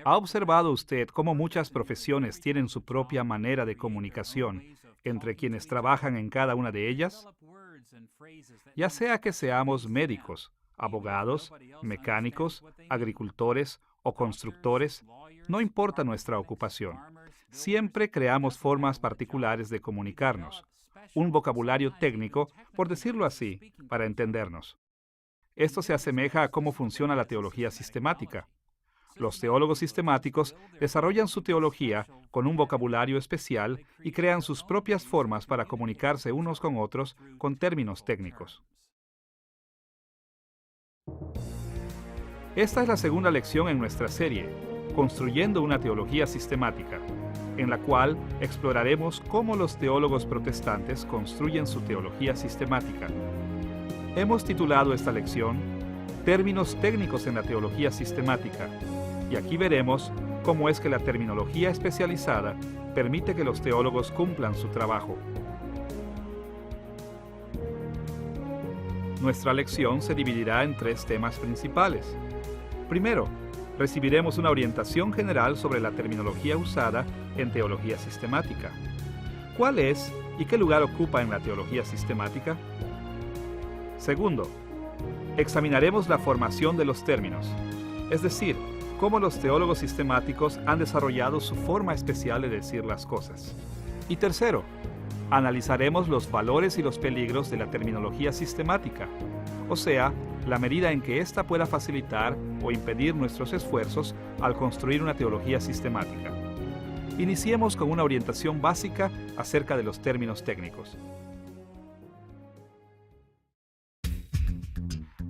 ¿Ha observado usted cómo muchas profesiones tienen su propia manera de comunicación entre quienes trabajan en cada una de ellas? Ya sea que seamos médicos, abogados, mecánicos, agricultores o constructores, no importa nuestra ocupación. Siempre creamos formas particulares de comunicarnos, un vocabulario técnico, por decirlo así, para entendernos. Esto se asemeja a cómo funciona la teología sistemática. Los teólogos sistemáticos desarrollan su teología con un vocabulario especial y crean sus propias formas para comunicarse unos con otros con términos técnicos. Esta es la segunda lección en nuestra serie, Construyendo una teología sistemática, en la cual exploraremos cómo los teólogos protestantes construyen su teología sistemática. Hemos titulado esta lección Términos técnicos en la teología sistemática, y aquí veremos cómo es que la terminología especializada permite que los teólogos cumplan su trabajo. Nuestra lección se dividirá en 3 temas principales. Primero, recibiremos una orientación general sobre la terminología usada en teología sistemática. ¿Cuál es y qué lugar ocupa en la teología sistemática? Segundo, examinaremos la formación de los términos, es decir, cómo los teólogos sistemáticos han desarrollado su forma especial de decir las cosas. Y tercero, analizaremos los valores y los peligros de la terminología sistemática, o sea, la medida en que ésta pueda facilitar o impedir nuestros esfuerzos al construir una teología sistemática. Iniciemos con una orientación básica acerca de los términos técnicos.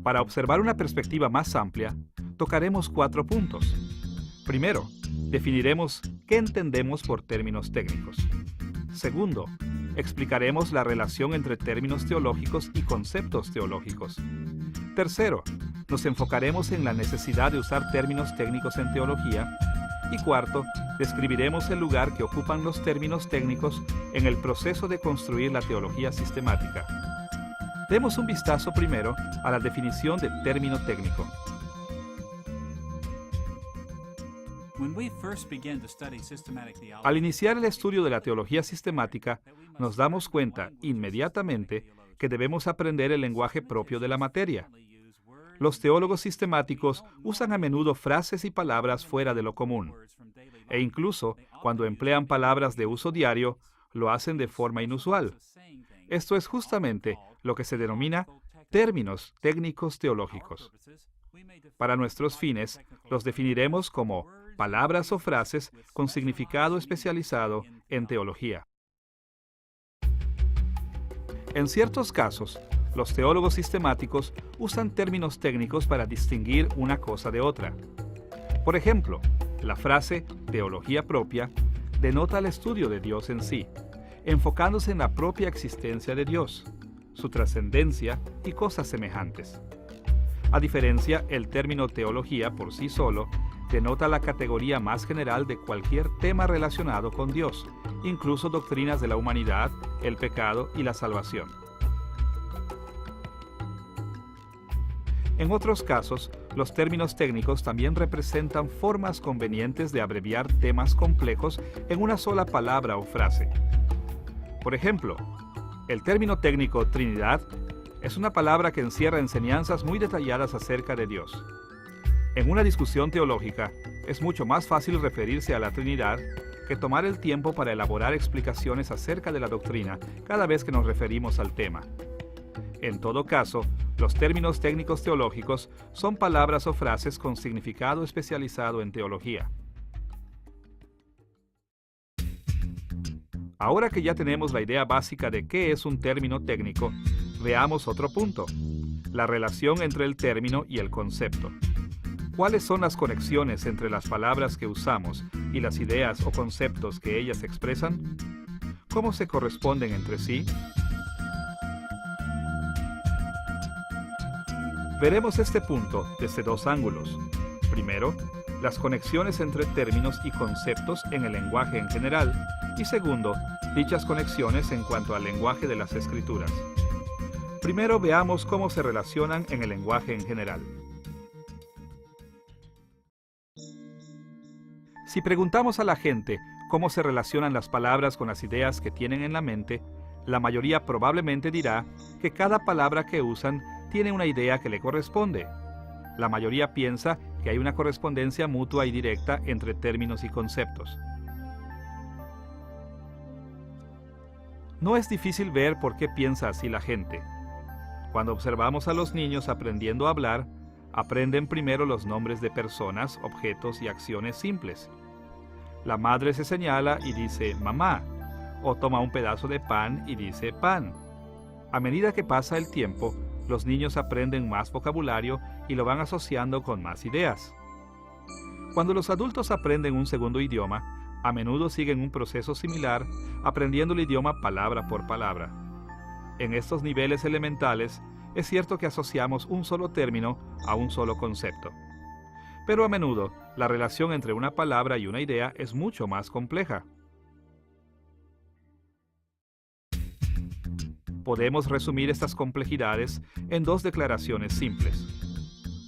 Para observar una perspectiva más amplia, tocaremos 4 puntos. Primero, definiremos qué entendemos por términos técnicos. Segundo, explicaremos la relación entre términos teológicos y conceptos teológicos. Tercero, nos enfocaremos en la necesidad de usar términos técnicos en teología. Y cuarto, describiremos el lugar que ocupan los términos técnicos en el proceso de construir la teología sistemática. Demos un vistazo primero a la definición de término técnico. Al iniciar el estudio de la teología sistemática, nos damos cuenta inmediatamente que debemos aprender el lenguaje propio de la materia. Los teólogos sistemáticos usan a menudo frases y palabras fuera de lo común, e incluso cuando emplean palabras de uso diario, lo hacen de forma inusual. Esto es justamente lo que se denomina términos técnicos teológicos. Para nuestros fines, los definiremos como palabras o frases con significado especializado en teología. En ciertos casos, los teólogos sistemáticos usan términos técnicos para distinguir una cosa de otra. Por ejemplo, la frase teología propia denota el estudio de Dios en sí, enfocándose en la propia existencia de Dios, su trascendencia y cosas semejantes. A diferencia, el término teología por sí solo denota la categoría más general de cualquier tema relacionado con Dios, incluso doctrinas de la humanidad, el pecado y la salvación. En otros casos, los términos técnicos también representan formas convenientes de abreviar temas complejos en una sola palabra o frase. Por ejemplo, el término técnico Trinidad es una palabra que encierra enseñanzas muy detalladas acerca de Dios. En una discusión teológica, es mucho más fácil referirse a la Trinidad que tomar el tiempo para elaborar explicaciones acerca de la doctrina cada vez que nos referimos al tema. En todo caso, los términos técnicos teológicos son palabras o frases con significado especializado en teología. Ahora que ya tenemos la idea básica de qué es un término técnico, veamos otro punto: la relación entre el término y el concepto. ¿Cuáles son las conexiones entre las palabras que usamos y las ideas o conceptos que ellas expresan? ¿Cómo se corresponden entre sí? Veremos este punto desde 2 ángulos. Primero, las conexiones entre términos y conceptos en el lenguaje en general, y segundo, dichas conexiones en cuanto al lenguaje de las Escrituras. Primero veamos cómo se relacionan en el lenguaje en general. Si preguntamos a la gente cómo se relacionan las palabras con las ideas que tienen en la mente, la mayoría probablemente dirá que cada palabra que usan tiene una idea que le corresponde. La mayoría piensa que hay una correspondencia mutua y directa entre términos y conceptos. No es difícil ver por qué piensa así la gente. Cuando observamos a los niños aprendiendo a hablar, aprenden primero los nombres de personas, objetos y acciones simples. La madre se señala y dice mamá, o toma un pedazo de pan y dice pan. A medida que pasa el tiempo, los niños aprenden más vocabulario y lo van asociando con más ideas. Cuando los adultos aprenden un segundo idioma, a menudo siguen un proceso similar, aprendiendo el idioma palabra por palabra. En estos niveles elementales, es cierto que asociamos un solo término a un solo concepto. Pero a menudo, la relación entre una palabra y una idea es mucho más compleja. Podemos resumir estas complejidades en dos declaraciones simples.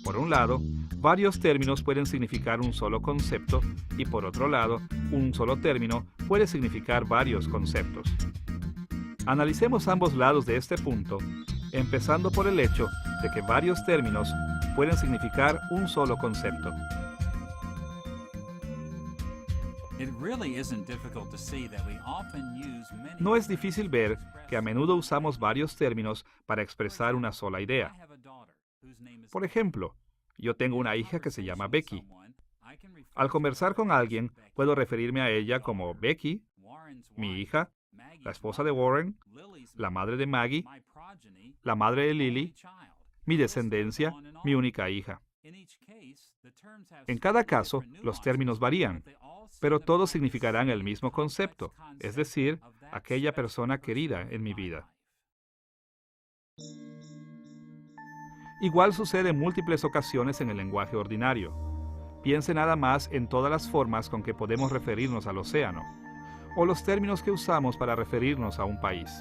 Por un lado, varios términos pueden significar un solo concepto y por otro lado, un solo término puede significar varios conceptos. Analicemos ambos lados de este punto, empezando por el hecho de que varios términos pueden significar un solo concepto. No es difícil ver que a menudo usamos varios términos para expresar una sola idea. Por ejemplo, yo tengo una hija que se llama Becky. Al conversar con alguien, puedo referirme a ella como Becky, mi hija, la esposa de Warren, la madre de Maggie, la madre de Lily, mi descendencia, mi única hija. En cada caso, los términos varían, pero todos significarán el mismo concepto, es decir, aquella persona querida en mi vida. Igual sucede en múltiples ocasiones en el lenguaje ordinario. Piense nada más en todas las formas con que podemos referirnos al océano, o los términos que usamos para referirnos a un país.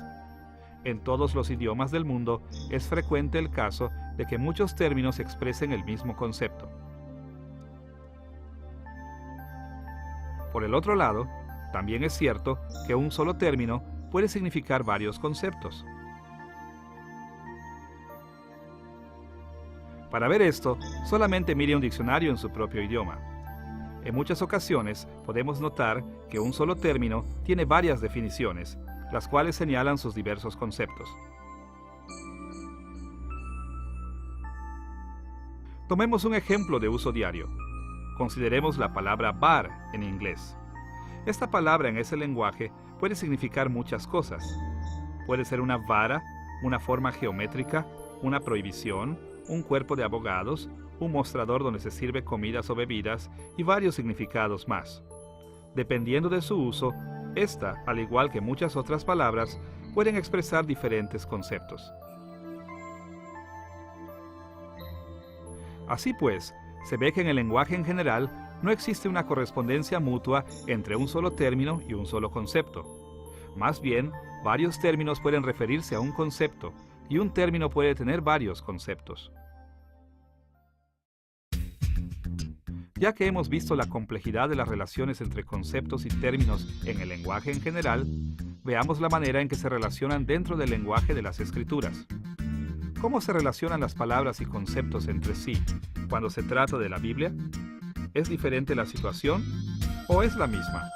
En todos los idiomas del mundo es frecuente el caso de que muchos términos expresen el mismo concepto. Por el otro lado, también es cierto que un solo término puede significar varios conceptos. Para ver esto, solamente mire un diccionario en su propio idioma. En muchas ocasiones podemos notar que un solo término tiene varias definiciones, las cuales señalan sus diversos conceptos. Tomemos un ejemplo de uso diario. Consideremos la palabra bar en inglés. Esta palabra en ese lenguaje puede significar muchas cosas. Puede ser una vara, una forma geométrica, una prohibición, un cuerpo de abogados, un mostrador donde se sirve comidas o bebidas y varios significados más. Dependiendo de su uso, esta, al igual que muchas otras palabras, pueden expresar diferentes conceptos. Así pues, se ve que en el lenguaje en general no existe una correspondencia mutua entre un solo término y un solo concepto. Más bien, varios términos pueden referirse a un concepto y un término puede tener varios conceptos. Ya que hemos visto la complejidad de las relaciones entre conceptos y términos en el lenguaje en general, veamos la manera en que se relacionan dentro del lenguaje de las Escrituras. ¿Cómo se relacionan las palabras y conceptos entre sí cuando se trata de la Biblia? ¿Es diferente la situación o es la misma?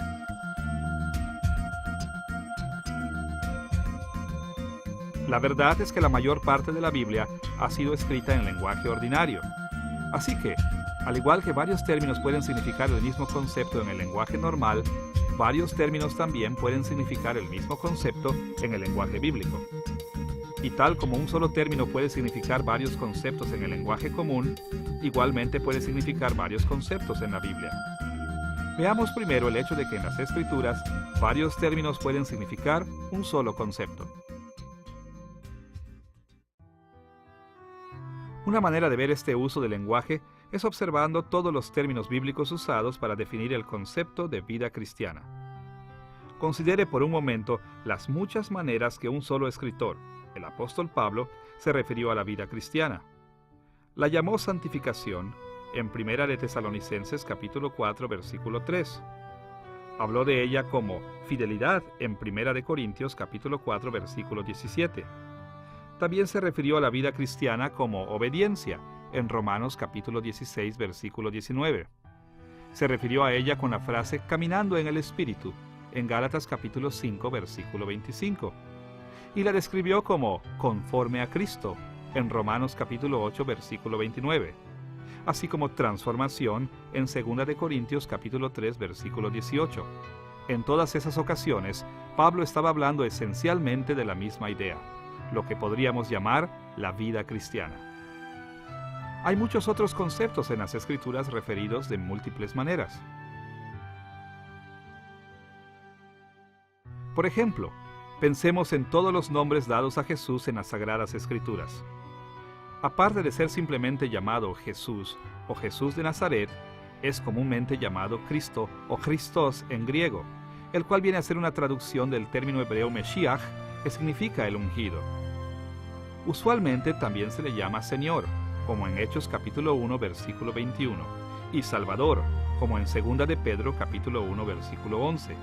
La verdad es que la mayor parte de la Biblia ha sido escrita en lenguaje ordinario. Así que, al igual que varios términos pueden significar el mismo concepto en el lenguaje normal, varios términos también pueden significar el mismo concepto en el lenguaje bíblico. Y tal como un solo término puede significar varios conceptos en el lenguaje común, igualmente puede significar varios conceptos en la Biblia. Veamos primero el hecho de que en las Escrituras varios términos pueden significar un solo concepto. Una manera de ver este uso del lenguaje es observando todos los términos bíblicos usados para definir el concepto de vida cristiana. Considere por un momento las muchas maneras que un solo escritor, el apóstol Pablo, se refirió a la vida cristiana. La llamó santificación, en Primera de Tesalonicenses capítulo 4, versículo 3. Habló de ella como fidelidad en Primera de Corintios capítulo 4, versículo 17. También se refirió a la vida cristiana como obediencia en Romanos capítulo 16, versículo 19. Se refirió a ella con la frase caminando en el Espíritu en Gálatas capítulo 5, versículo 25. Y la describió como conforme a Cristo en Romanos capítulo 8, versículo 29. Así como transformación en 2 de Corintios capítulo 3, versículo 18. En todas esas ocasiones, Pablo estaba hablando esencialmente de la misma idea, lo que podríamos llamar la vida cristiana. Hay muchos otros conceptos en las Escrituras referidos de múltiples maneras. Por ejemplo, pensemos en todos los nombres dados a Jesús en las Sagradas Escrituras. Aparte de ser simplemente llamado Jesús o Jesús de Nazaret, es comúnmente llamado Cristo o Christos en griego, el cual viene a ser una traducción del término hebreo Meshiach, que significa el ungido. Usualmente también se le llama Señor, como en Hechos capítulo 1, versículo 21, y Salvador, como en 2 de Pedro capítulo 1, versículo 11.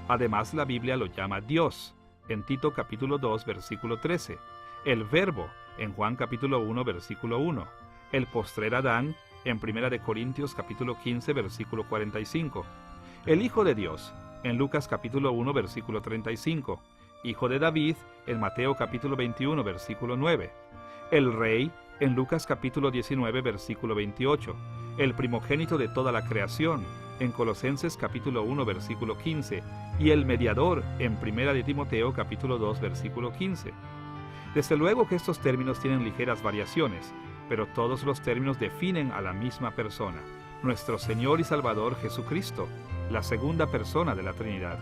Además, la Biblia lo llama Dios, en Tito capítulo 2, versículo 13, el Verbo, en Juan capítulo 1, versículo 1, el postrer Adán, en 1 de Corintios capítulo 15, versículo 45, el Hijo de Dios, en Lucas capítulo 1, versículo 35, Hijo de David, en Mateo capítulo 21, versículo 9, el Rey, en Lucas capítulo 19, versículo 28, el primogénito de toda la creación, en Colosenses capítulo 1, versículo 15, y el mediador, en 1 de Timoteo capítulo 2, versículo 15. Desde luego que estos términos tienen ligeras variaciones, pero todos los términos definen a la misma persona, nuestro Señor y Salvador Jesucristo, la segunda persona de la Trinidad.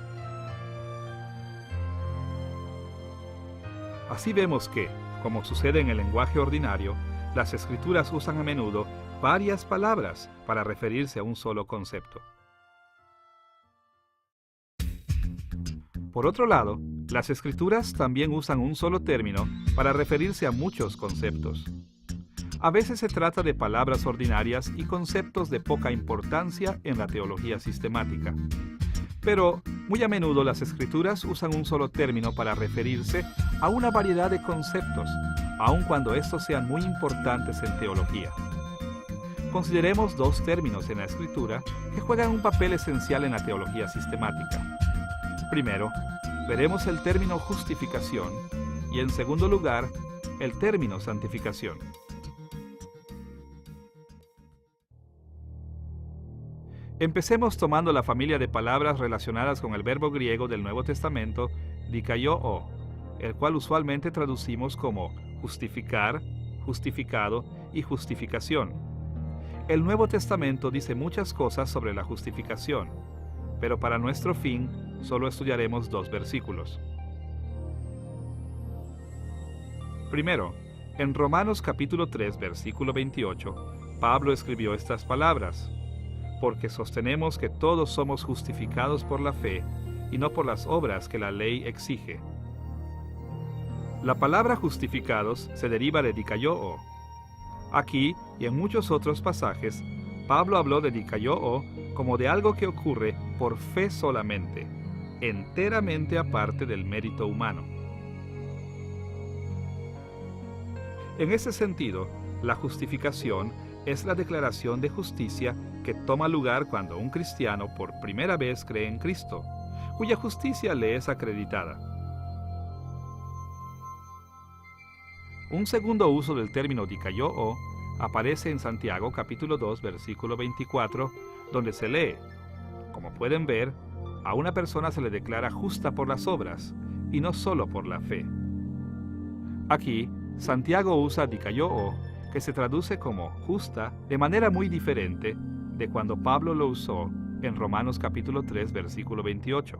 Así vemos que, como sucede en el lenguaje ordinario, las Escrituras usan a menudo varias palabras para referirse a un solo concepto. Por otro lado, las Escrituras también usan un solo término para referirse a muchos conceptos. A veces se trata de palabras ordinarias y conceptos de poca importancia en la teología sistemática. Pero, muy a menudo las Escrituras usan un solo término para referirse a una variedad de conceptos, aun cuando estos sean muy importantes en teología. Consideremos dos términos en la Escritura que juegan un papel esencial en la teología sistemática. Primero, veremos el término justificación y, en segundo lugar, el término santificación. Empecemos tomando la familia de palabras relacionadas con el verbo griego del Nuevo Testamento, dikaiō, el cual usualmente traducimos como justificar, justificado y justificación. El Nuevo Testamento dice muchas cosas sobre la justificación, pero para nuestro fin solo estudiaremos 2 versículos. Primero, en Romanos capítulo 3, versículo 28, Pablo escribió estas palabras: porque sostenemos que todos somos justificados por la fe y no por las obras que la ley exige. La palabra justificados se deriva de dikaiō. Aquí y en muchos otros pasajes, Pablo habló de dikaiō como de algo que ocurre por fe solamente, enteramente aparte del mérito humano. En ese sentido, la justificación es la declaración de justicia que toma lugar cuando un cristiano por primera vez cree en Cristo, cuya justicia le es acreditada. Un segundo uso del término dikaiō aparece en Santiago capítulo 2, versículo 24, donde se lee: como pueden ver, a una persona se le declara justa por las obras, y no solo por la fe. Aquí, Santiago usa dikaiō, que se traduce como justa, de manera muy diferente de cuando Pablo lo usó en Romanos capítulo 3, versículo 28.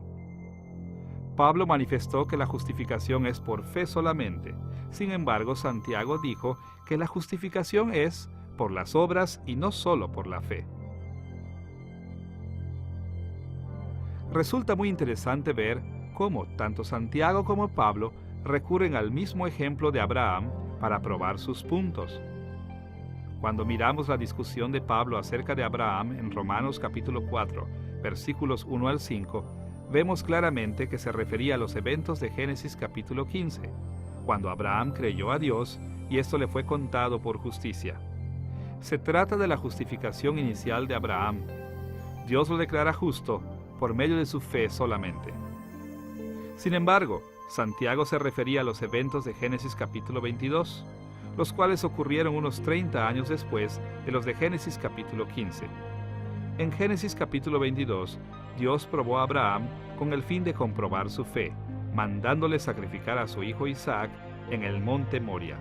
Pablo manifestó que la justificación es por fe solamente. Sin embargo, Santiago dijo que la justificación es por las obras y no solo por la fe. Resulta muy interesante ver cómo tanto Santiago como Pablo recurren al mismo ejemplo de Abraham para probar sus puntos. Cuando miramos la discusión de Pablo acerca de Abraham en Romanos capítulo 4, versículos 1 al 5, vemos claramente que se refería a los eventos de Génesis capítulo 15, cuando Abraham creyó a Dios y esto le fue contado por justicia. Se trata de la justificación inicial de Abraham. Dios lo declara justo por medio de su fe solamente. Sin embargo, Santiago se refería a los eventos de Génesis capítulo 22, los cuales ocurrieron unos 30 años después de los de Génesis capítulo 15. En Génesis capítulo 22, Dios probó a Abraham con el fin de comprobar su fe, mandándole sacrificar a su hijo Isaac en el monte Moria.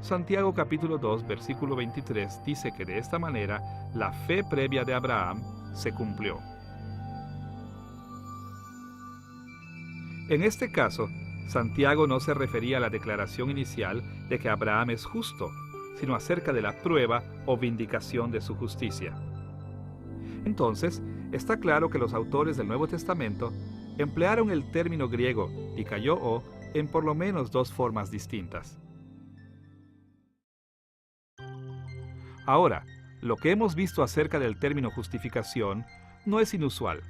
Santiago capítulo 2, versículo 23 dice que de esta manera la fe previa de Abraham se cumplió. En este caso, Santiago no se refería a la declaración inicial de que Abraham es justo, sino acerca de la prueba o vindicación de su justicia. Entonces, está claro que los autores del Nuevo Testamento emplearon el término griego dikaiō en por lo menos dos formas distintas. Ahora, lo que hemos visto acerca del término justificación no es inusual.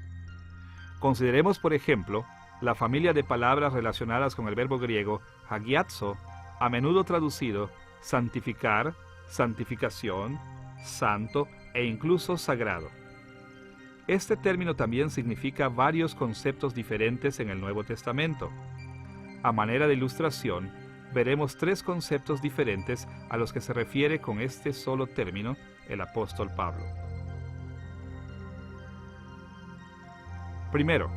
Consideremos, por ejemplo, la familia de palabras relacionadas con el verbo griego hagiazo, a menudo traducido santificar, santificación, santo e incluso sagrado. Este término también significa varios conceptos diferentes en el Nuevo Testamento. A manera de ilustración, veremos tres conceptos diferentes a los que se refiere con este solo término el apóstol Pablo. Primero,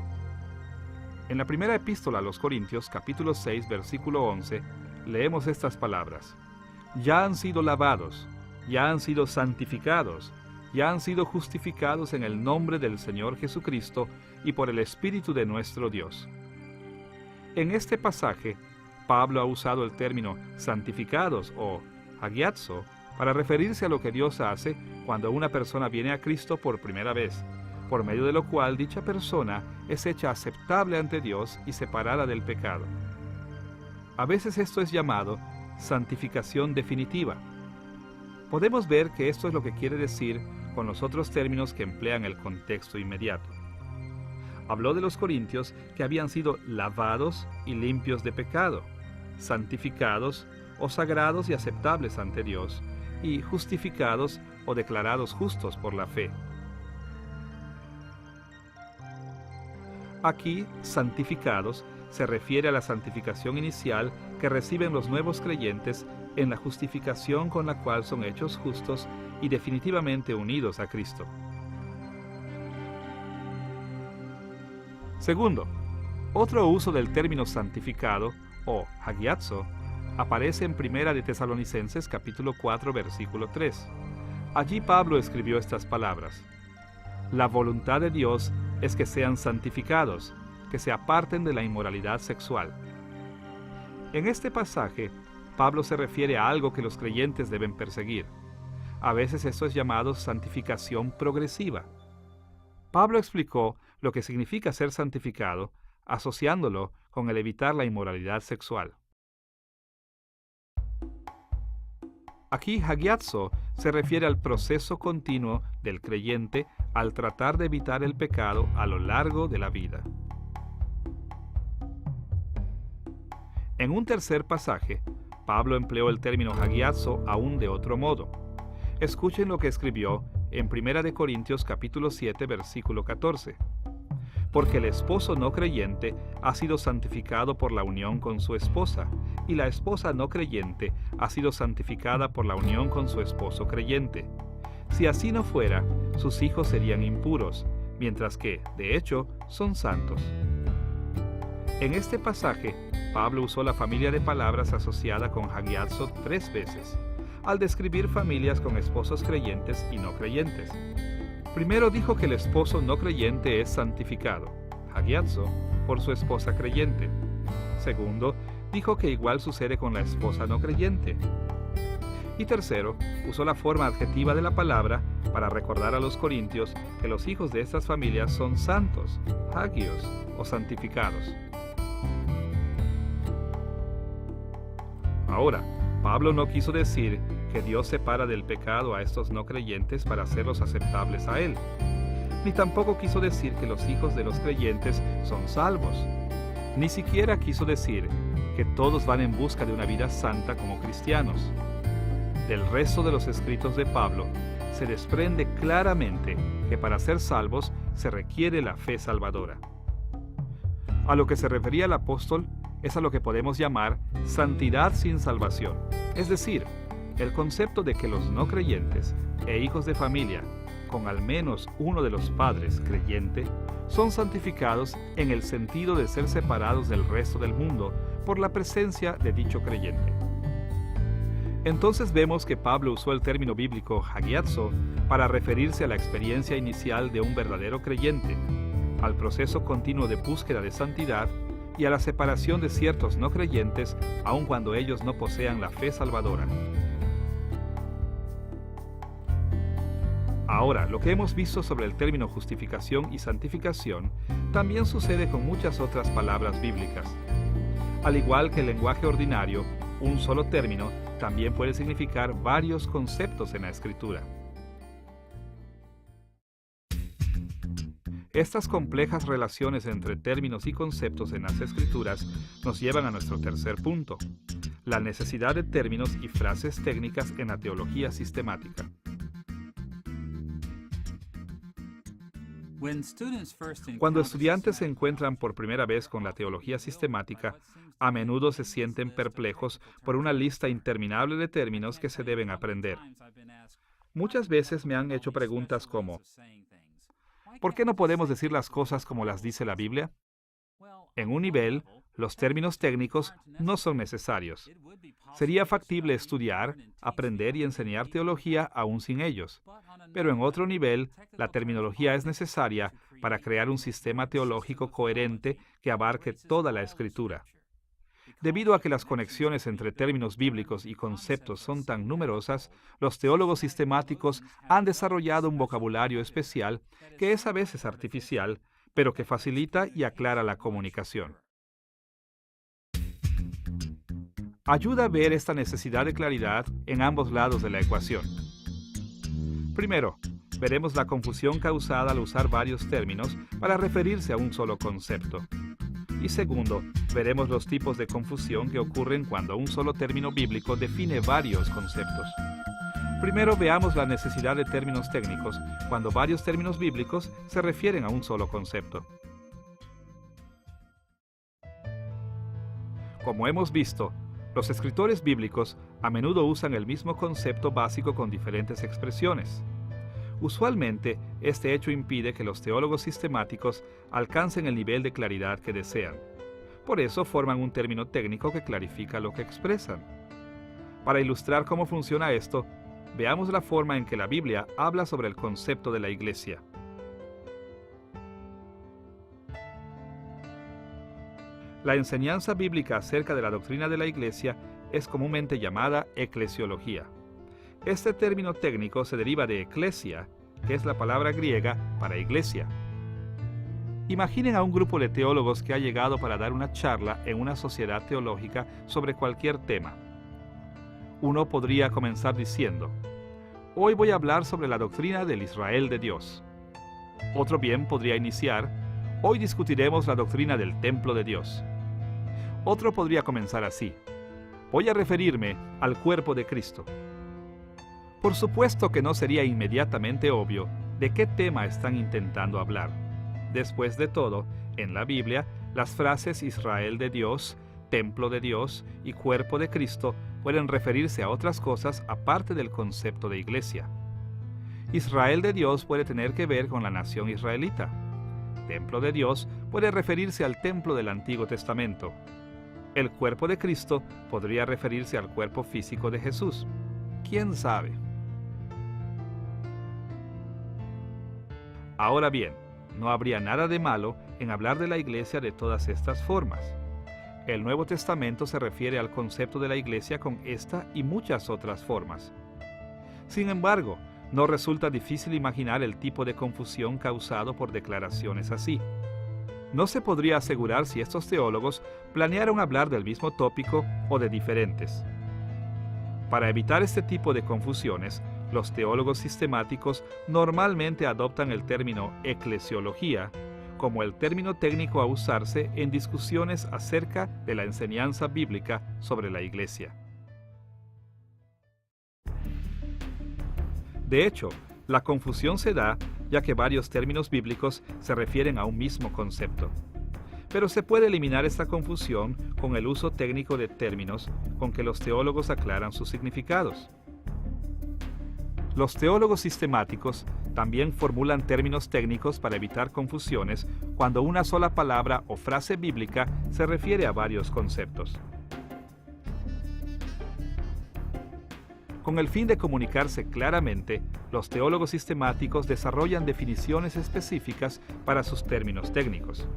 en la primera epístola a los Corintios, capítulo 6, versículo 11, leemos estas palabras: ya han sido lavados, ya han sido santificados, ya han sido justificados en el nombre del Señor Jesucristo y por el Espíritu de nuestro Dios. En este pasaje, Pablo ha usado el término santificados o hagiazo para referirse a lo que Dios hace cuando una persona viene a Cristo por primera vez, por medio de lo cual dicha persona es hecha aceptable ante Dios y separada del pecado. A veces esto es llamado santificación definitiva. Podemos ver que esto es lo que quiere decir con los otros términos que emplean el contexto inmediato. Habló de los corintios que habían sido lavados y limpios de pecado, santificados o sagrados y aceptables ante Dios, y justificados o declarados justos por la fe. Aquí, santificados se refiere a la santificación inicial que reciben los nuevos creyentes en la justificación con la cual son hechos justos y definitivamente unidos a Cristo. Segundo, otro uso del término santificado o hagiazo aparece en Primera de Tesalonicenses capítulo 4 versículo 3. Allí Pablo escribió estas palabras: la voluntad de Dios es que sean santificados, que se aparten de la inmoralidad sexual. En este pasaje, Pablo se refiere a algo que los creyentes deben perseguir. A veces esto es llamado santificación progresiva. Pablo explicó lo que significa ser santificado, asociándolo con el evitar la inmoralidad sexual. Aquí hagiazo se refiere al proceso continuo del creyente al tratar de evitar el pecado a lo largo de la vida. En un tercer pasaje, Pablo empleó el término hagiazo aún de otro modo. Escuchen lo que escribió en 1 Corintios capítulo 7 versículo 14. Porque el esposo no creyente ha sido santificado por la unión con su esposa, y la esposa no creyente ha sido santificada por la unión con su esposo creyente. Si así no fuera, sus hijos serían impuros, mientras que, de hecho, son santos. En este pasaje, Pablo usó la familia de palabras asociada con hagiazo 3 veces, al describir familias con esposos creyentes y no creyentes. Primero dijo que el esposo no creyente es santificado, hagiazo, por su esposa creyente. Segundo, dijo que igual sucede con la esposa no creyente. Y tercero, usó la forma adjetiva de la palabra para recordar a los corintios que los hijos de estas familias son santos, hagios o santificados. Ahora, Pablo no quiso decir que Dios separa del pecado a estos no creyentes para hacerlos aceptables a Él. Ni tampoco quiso decir que los hijos de los creyentes son salvos. Ni siquiera quiso decir que todos van en busca de una vida santa como cristianos. Del resto de los escritos de Pablo, se desprende claramente que para ser salvos se requiere la fe salvadora. A lo que se refería el apóstol es a lo que podemos llamar santidad sin salvación, es decir, el concepto de que los no creyentes e hijos de familia, con al menos uno de los padres creyente, son santificados en el sentido de ser separados del resto del mundo por la presencia de dicho creyente. Entonces vemos que Pablo usó el término bíblico hagiazo para referirse a la experiencia inicial de un verdadero creyente, al proceso continuo de búsqueda de santidad y a la separación de ciertos no creyentes aun cuando ellos no posean la fe salvadora. Ahora, lo que hemos visto sobre el término justificación y santificación también sucede con muchas otras palabras bíblicas. Al igual que el lenguaje ordinario, un solo término también puede significar varios conceptos en la Escritura. Estas complejas relaciones entre términos y conceptos en las Escrituras nos llevan a nuestro tercer punto: la necesidad de términos y frases técnicas en la teología sistemática. Cuando estudiantes se encuentran por primera vez con la teología sistemática, a menudo se sienten perplejos por una lista interminable de términos que se deben aprender. Muchas veces me han hecho preguntas como: ¿por qué no podemos decir las cosas como las dice la Biblia? En un nivel, los términos técnicos no son necesarios. Sería factible estudiar, aprender y enseñar teología aún sin ellos. Pero en otro nivel, la terminología es necesaria para crear un sistema teológico coherente que abarque toda la Escritura. Debido a que las conexiones entre términos bíblicos y conceptos son tan numerosas, los teólogos sistemáticos han desarrollado un vocabulario especial que es a veces artificial, pero que facilita y aclara la comunicación. Ayuda a ver esta necesidad de claridad en ambos lados de la ecuación. Primero, veremos la confusión causada al usar varios términos para referirse a un solo concepto. Y segundo, veremos los tipos de confusión que ocurren cuando un solo término bíblico define varios conceptos. Primero veamos la necesidad de términos técnicos cuando varios términos bíblicos se refieren a un solo concepto. Como hemos visto, los escritores bíblicos a menudo usan el mismo concepto básico con diferentes expresiones. Usualmente, este hecho impide que los teólogos sistemáticos alcancen el nivel de claridad que desean. Por eso forman un término técnico que clarifica lo que expresan. Para ilustrar cómo funciona esto, veamos la forma en que la Biblia habla sobre el concepto de la iglesia. La enseñanza bíblica acerca de la doctrina de la iglesia es comúnmente llamada eclesiología. Este término técnico se deriva de eclesia, que es la palabra griega para iglesia. Imaginen a un grupo de teólogos que ha llegado para dar una charla en una sociedad teológica sobre cualquier tema. Uno podría comenzar diciendo: hoy voy a hablar sobre la doctrina del Israel de Dios. Otro bien podría iniciar: hoy discutiremos la doctrina del templo de Dios. Otro podría comenzar así: voy a referirme al cuerpo de Cristo. Por supuesto que no sería inmediatamente obvio de qué tema están intentando hablar. Después de todo, en la Biblia, las frases Israel de Dios, templo de Dios y cuerpo de Cristo pueden referirse a otras cosas aparte del concepto de iglesia. Israel de Dios puede tener que ver con la nación israelita. Templo de Dios puede referirse al templo del Antiguo Testamento. El cuerpo de Cristo podría referirse al cuerpo físico de Jesús. ¿Quién sabe? Ahora bien, no habría nada de malo en hablar de la iglesia de todas estas formas. El Nuevo Testamento se refiere al concepto de la iglesia con esta y muchas otras formas. Sin embargo, no resulta difícil imaginar el tipo de confusión causado por declaraciones así. No se podría asegurar si estos teólogos planearon hablar del mismo tópico o de diferentes. Para evitar este tipo de confusiones, los teólogos sistemáticos normalmente adoptan el término eclesiología como el término técnico a usarse en discusiones acerca de la enseñanza bíblica sobre la Iglesia. De hecho, la confusión se da ya que varios términos bíblicos se refieren a un mismo concepto. Pero se puede eliminar esta confusión con el uso técnico de términos con que los teólogos aclaran sus significados. Los teólogos sistemáticos también formulan términos técnicos para evitar confusiones cuando una sola palabra o frase bíblica se refiere a varios conceptos. Con el fin de comunicarse claramente, los teólogos sistemáticos desarrollan definiciones específicas para sus términos técnicos.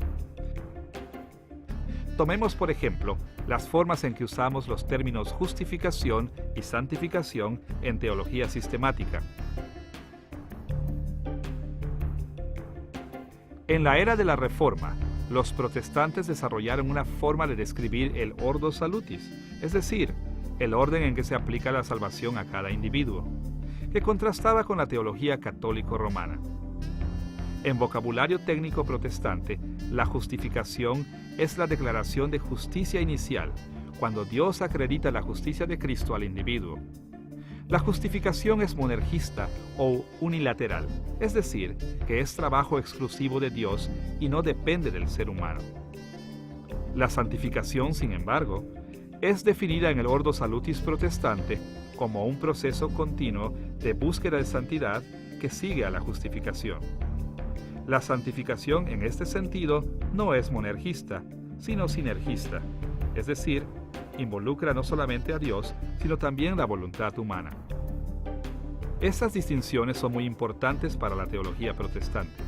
Tomemos, por ejemplo, las formas en que usamos los términos justificación y santificación en teología sistemática. En la era de la Reforma, los protestantes desarrollaron una forma de describir el ordo salutis, es decir, el orden en que se aplica la salvación a cada individuo, que contrastaba con la teología católico-romana. En vocabulario técnico protestante, la justificación es la declaración de justicia inicial, cuando Dios acredita la justicia de Cristo al individuo. La justificación es monergista o unilateral, es decir, que es trabajo exclusivo de Dios y no depende del ser humano. La santificación, sin embargo, es definida en el Ordo Salutis protestante como un proceso continuo de búsqueda de santidad que sigue a la justificación. La santificación en este sentido no es monergista, sino sinergista, es decir, involucra no solamente a Dios, sino también la voluntad humana. Estas distinciones son muy importantes para la teología protestante.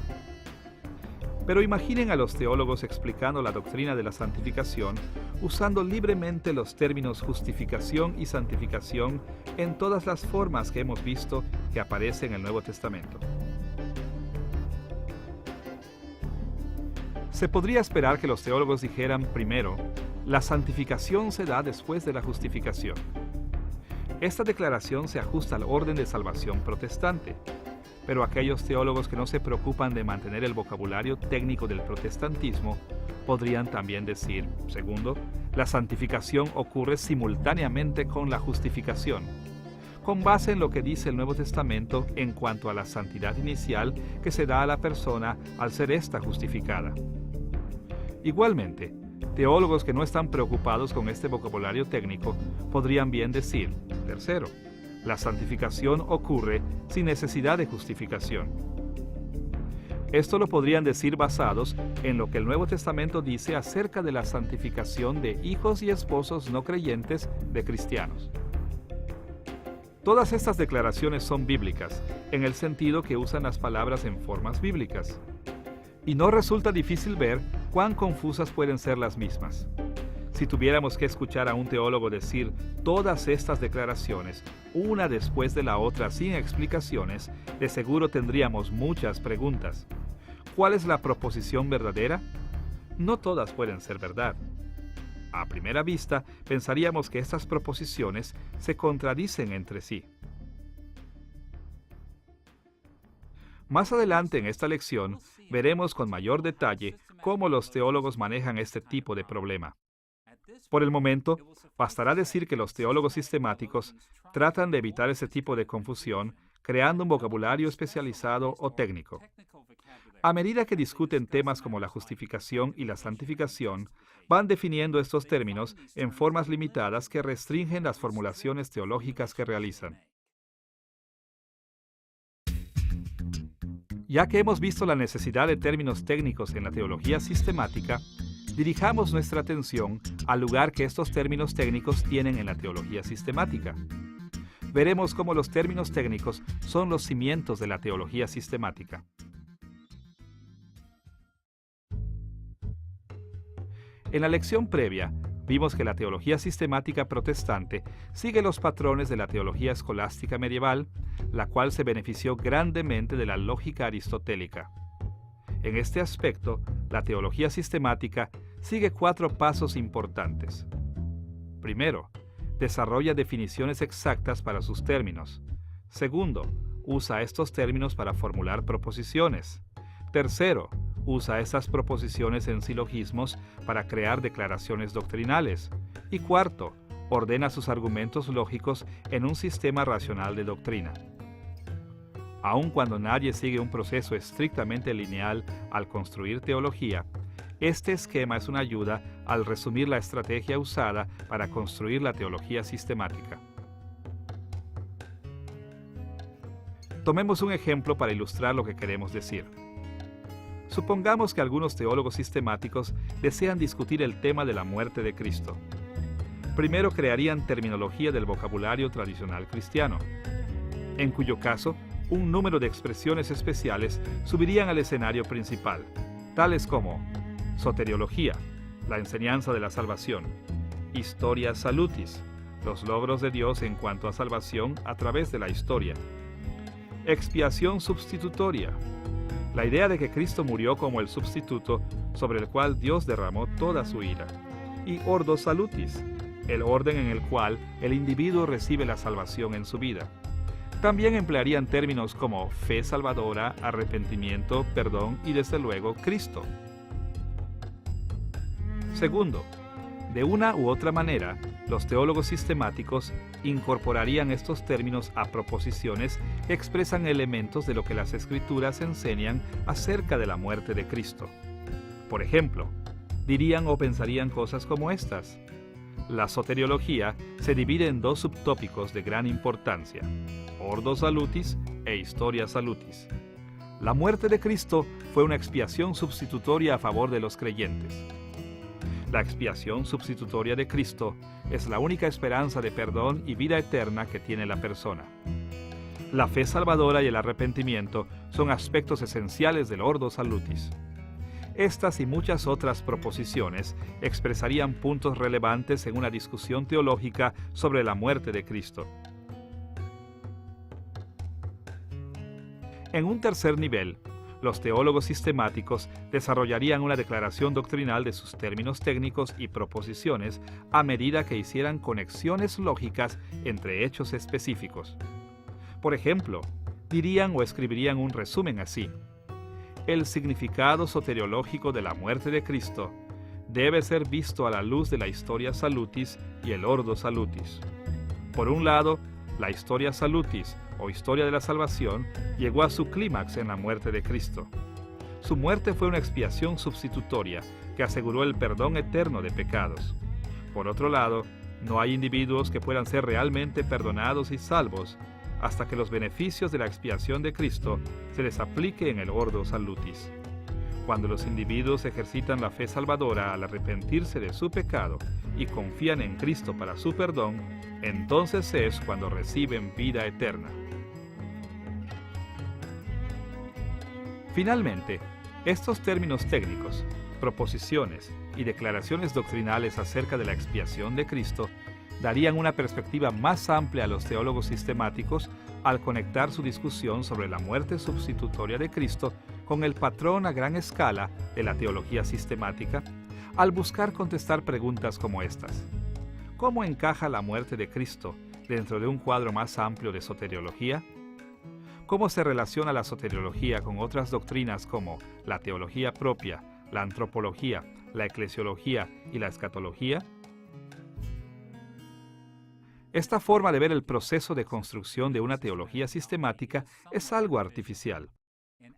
Pero imaginen a los teólogos explicando la doctrina de la santificación usando libremente los términos justificación y santificación en todas las formas que hemos visto que aparecen en el Nuevo Testamento. Se podría esperar que los teólogos dijeran primero, la santificación se da después de la justificación. Esta declaración se ajusta al orden de salvación protestante, pero aquellos teólogos que no se preocupan de mantener el vocabulario técnico del protestantismo podrían también decir, segundo, la santificación ocurre simultáneamente con la justificación, con base en lo que dice el Nuevo Testamento en cuanto a la santidad inicial que se da a la persona al ser ésta justificada. Igualmente, teólogos que no están preocupados con este vocabulario técnico podrían bien decir, tercero, la santificación ocurre sin necesidad de justificación. Esto lo podrían decir basados en lo que el Nuevo Testamento dice acerca de la santificación de hijos y esposos no creyentes de cristianos. Todas estas declaraciones son bíblicas, en el sentido que usan las palabras en formas bíblicas. Y no resulta difícil ver cuán confusas pueden ser las mismas. Si tuviéramos que escuchar a un teólogo decir todas estas declaraciones, una después de la otra sin explicaciones, de seguro tendríamos muchas preguntas. ¿Cuál es la proposición verdadera? No todas pueden ser verdad. A primera vista, pensaríamos que estas proposiciones se contradicen entre sí. Más adelante en esta lección, veremos con mayor detalle cómo los teólogos manejan este tipo de problema. Por el momento, bastará decir que los teólogos sistemáticos tratan de evitar ese tipo de confusión creando un vocabulario especializado o técnico. A medida que discuten temas como la justificación y la santificación, van definiendo estos términos en formas limitadas que restringen las formulaciones teológicas que realizan. Ya que hemos visto la necesidad de términos técnicos en la teología sistemática, dirijamos nuestra atención al lugar que estos términos técnicos tienen en la teología sistemática. Veremos cómo los términos técnicos son los cimientos de la teología sistemática. En la lección previa, vimos que la teología sistemática protestante sigue los patrones de la teología escolástica medieval, la cual se benefició grandemente de la lógica aristotélica. En este aspecto, la teología sistemática sigue 4 pasos importantes. Primero, desarrolla definiciones exactas para sus términos. Segundo, usa estos términos para formular proposiciones. Tercero, usa estas proposiciones en silogismos para crear declaraciones doctrinales. Y cuarto, ordena sus argumentos lógicos en un sistema racional de doctrina. Aun cuando nadie sigue un proceso estrictamente lineal al construir teología, este esquema es una ayuda al resumir la estrategia usada para construir la teología sistemática. Tomemos un ejemplo para ilustrar lo que queremos decir. Supongamos que algunos teólogos sistemáticos desean discutir el tema de la muerte de Cristo. Primero crearían terminología del vocabulario tradicional cristiano, en cuyo caso, un número de expresiones especiales subirían al escenario principal, tales como soteriología, la enseñanza de la salvación; historia salutis, los logros de Dios en cuanto a salvación a través de la historia; expiación substitutoria, la idea de que Cristo murió como el sustituto sobre el cual Dios derramó toda su ira; y ordo salutis, el orden en el cual el individuo recibe la salvación en su vida. También emplearían términos como fe salvadora, arrepentimiento, perdón y desde luego Cristo. Segundo, de una u otra manera, los teólogos sistemáticos incorporarían estos términos a proposiciones que expresan elementos de lo que las Escrituras enseñan acerca de la muerte de Cristo. Por ejemplo, dirían o pensarían cosas como estas: la soteriología se divide en dos subtópicos de gran importancia, ordo salutis e historia salutis. La muerte de Cristo fue una expiación sustitutoria a favor de los creyentes. La expiación sustitutoria de Cristo es la única esperanza de perdón y vida eterna que tiene la persona. La fe salvadora y el arrepentimiento son aspectos esenciales del ordo salutis. Estas y muchas otras proposiciones expresarían puntos relevantes en una discusión teológica sobre la muerte de Cristo. En un tercer nivel, los teólogos sistemáticos desarrollarían una declaración doctrinal de sus términos técnicos y proposiciones a medida que hicieran conexiones lógicas entre hechos específicos. Por ejemplo, dirían o escribirían un resumen así: el significado soteriológico de la muerte de Cristo debe ser visto a la luz de la historia salutis y el ordo salutis. Por un lado, la historia salutis, o historia de la salvación, llegó a su clímax en la muerte de Cristo. Su muerte fue una expiación sustitutoria que aseguró el perdón eterno de pecados. Por otro lado, no hay individuos que puedan ser realmente perdonados y salvos hasta que los beneficios de la expiación de Cristo se les aplique en el ordo salutis. Cuando los individuos ejercitan la fe salvadora al arrepentirse de su pecado y confían en Cristo para su perdón, entonces es cuando reciben vida eterna. Finalmente, estos términos técnicos, proposiciones y declaraciones doctrinales acerca de la expiación de Cristo darían una perspectiva más amplia a los teólogos sistemáticos al conectar su discusión sobre la muerte sustitutoria de Cristo con el patrón a gran escala de la teología sistemática, al buscar contestar preguntas como estas: ¿cómo encaja la muerte de Cristo dentro de un cuadro más amplio de soteriología? ¿Cómo se relaciona la soteriología con otras doctrinas como la teología propia, la antropología, la eclesiología y la escatología? Esta forma de ver el proceso de construcción de una teología sistemática es algo artificial.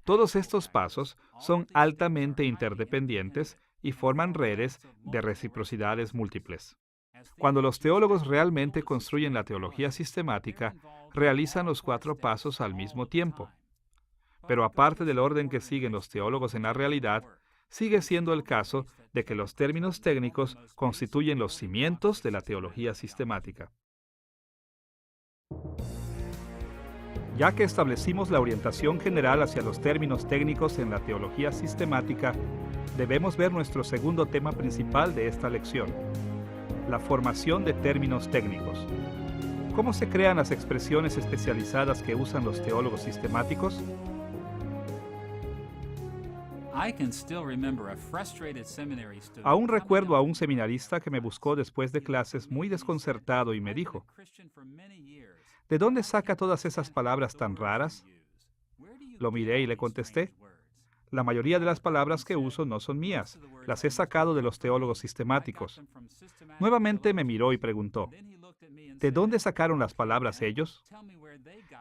Todos estos pasos son altamente interdependientes y forman redes de reciprocidades múltiples. Cuando los teólogos realmente construyen la teología sistemática, realizan los 4 pasos al mismo tiempo. Pero aparte del orden que siguen los teólogos en la realidad, sigue siendo el caso de que los términos técnicos constituyen los cimientos de la teología sistemática. Ya que establecimos la orientación general hacia los términos técnicos en la teología sistemática, debemos ver nuestro segundo tema principal de esta lección: la formación de términos técnicos. ¿Cómo se crean las expresiones especializadas que usan los teólogos sistemáticos? Aún recuerdo a un seminarista que me buscó después de clases muy desconcertado y me dijo, ¿de dónde saca todas esas palabras tan raras? Lo miré y le contesté, la mayoría de las palabras que uso no son mías, las he sacado de los teólogos sistemáticos. Nuevamente me miró y preguntó, ¿de dónde sacaron las palabras ellos?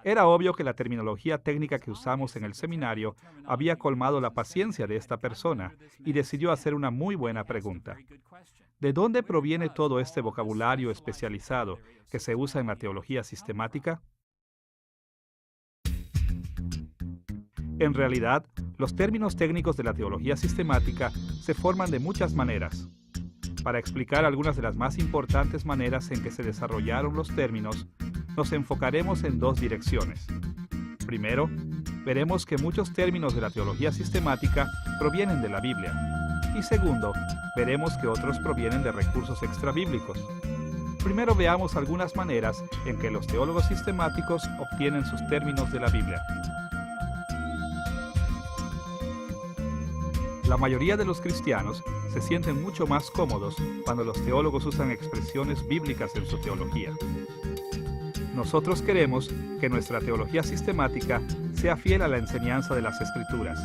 Era obvio que la terminología técnica que usamos en el seminario había colmado la paciencia de esta persona y decidió hacer una muy buena pregunta. ¿De dónde proviene todo este vocabulario especializado que se usa en la teología sistemática? En realidad, los términos técnicos de la teología sistemática se forman de muchas maneras. Para explicar algunas de las más importantes maneras en que se desarrollaron los términos, nos enfocaremos en dos direcciones. Primero, veremos que muchos términos de la teología sistemática provienen de la Biblia. Y segundo, veremos que otros provienen de recursos extrabíblicos. Primero veamos algunas maneras en que los teólogos sistemáticos obtienen sus términos de la Biblia. La mayoría de los cristianos se sienten mucho más cómodos cuando los teólogos usan expresiones bíblicas en su teología. Nosotros queremos que nuestra teología sistemática sea fiel a la enseñanza de las Escrituras.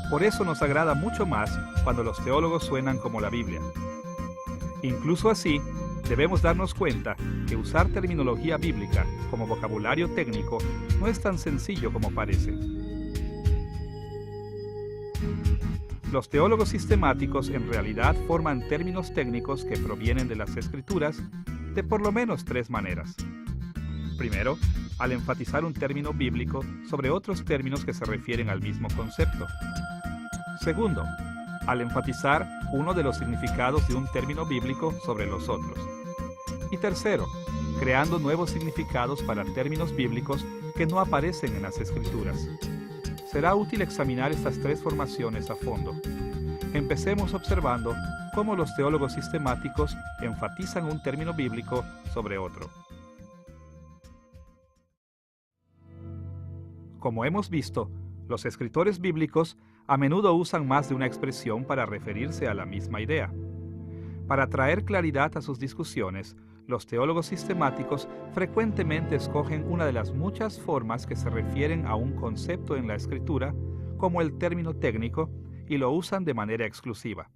Por eso nos agrada mucho más cuando los teólogos suenan como la Biblia. Incluso así, debemos darnos cuenta que usar terminología bíblica como vocabulario técnico no es tan sencillo como parece. Los teólogos sistemáticos en realidad forman términos técnicos que provienen de las Escrituras de por lo menos tres maneras. Primero, al enfatizar un término bíblico sobre otros términos que se refieren al mismo concepto. Segundo, al enfatizar uno de los significados de un término bíblico sobre los otros. Y tercero, creando nuevos significados para términos bíblicos que no aparecen en las Escrituras. Será útil examinar estas tres formaciones a fondo. Empecemos observando cómo los teólogos sistemáticos enfatizan un término bíblico sobre otro. Como hemos visto, los escritores bíblicos a menudo usan más de una expresión para referirse a la misma idea. Para traer claridad a sus discusiones, los teólogos sistemáticos frecuentemente escogen una de las muchas formas que se refieren a un concepto en la Escritura, como el término técnico, y lo usan de manera exclusiva.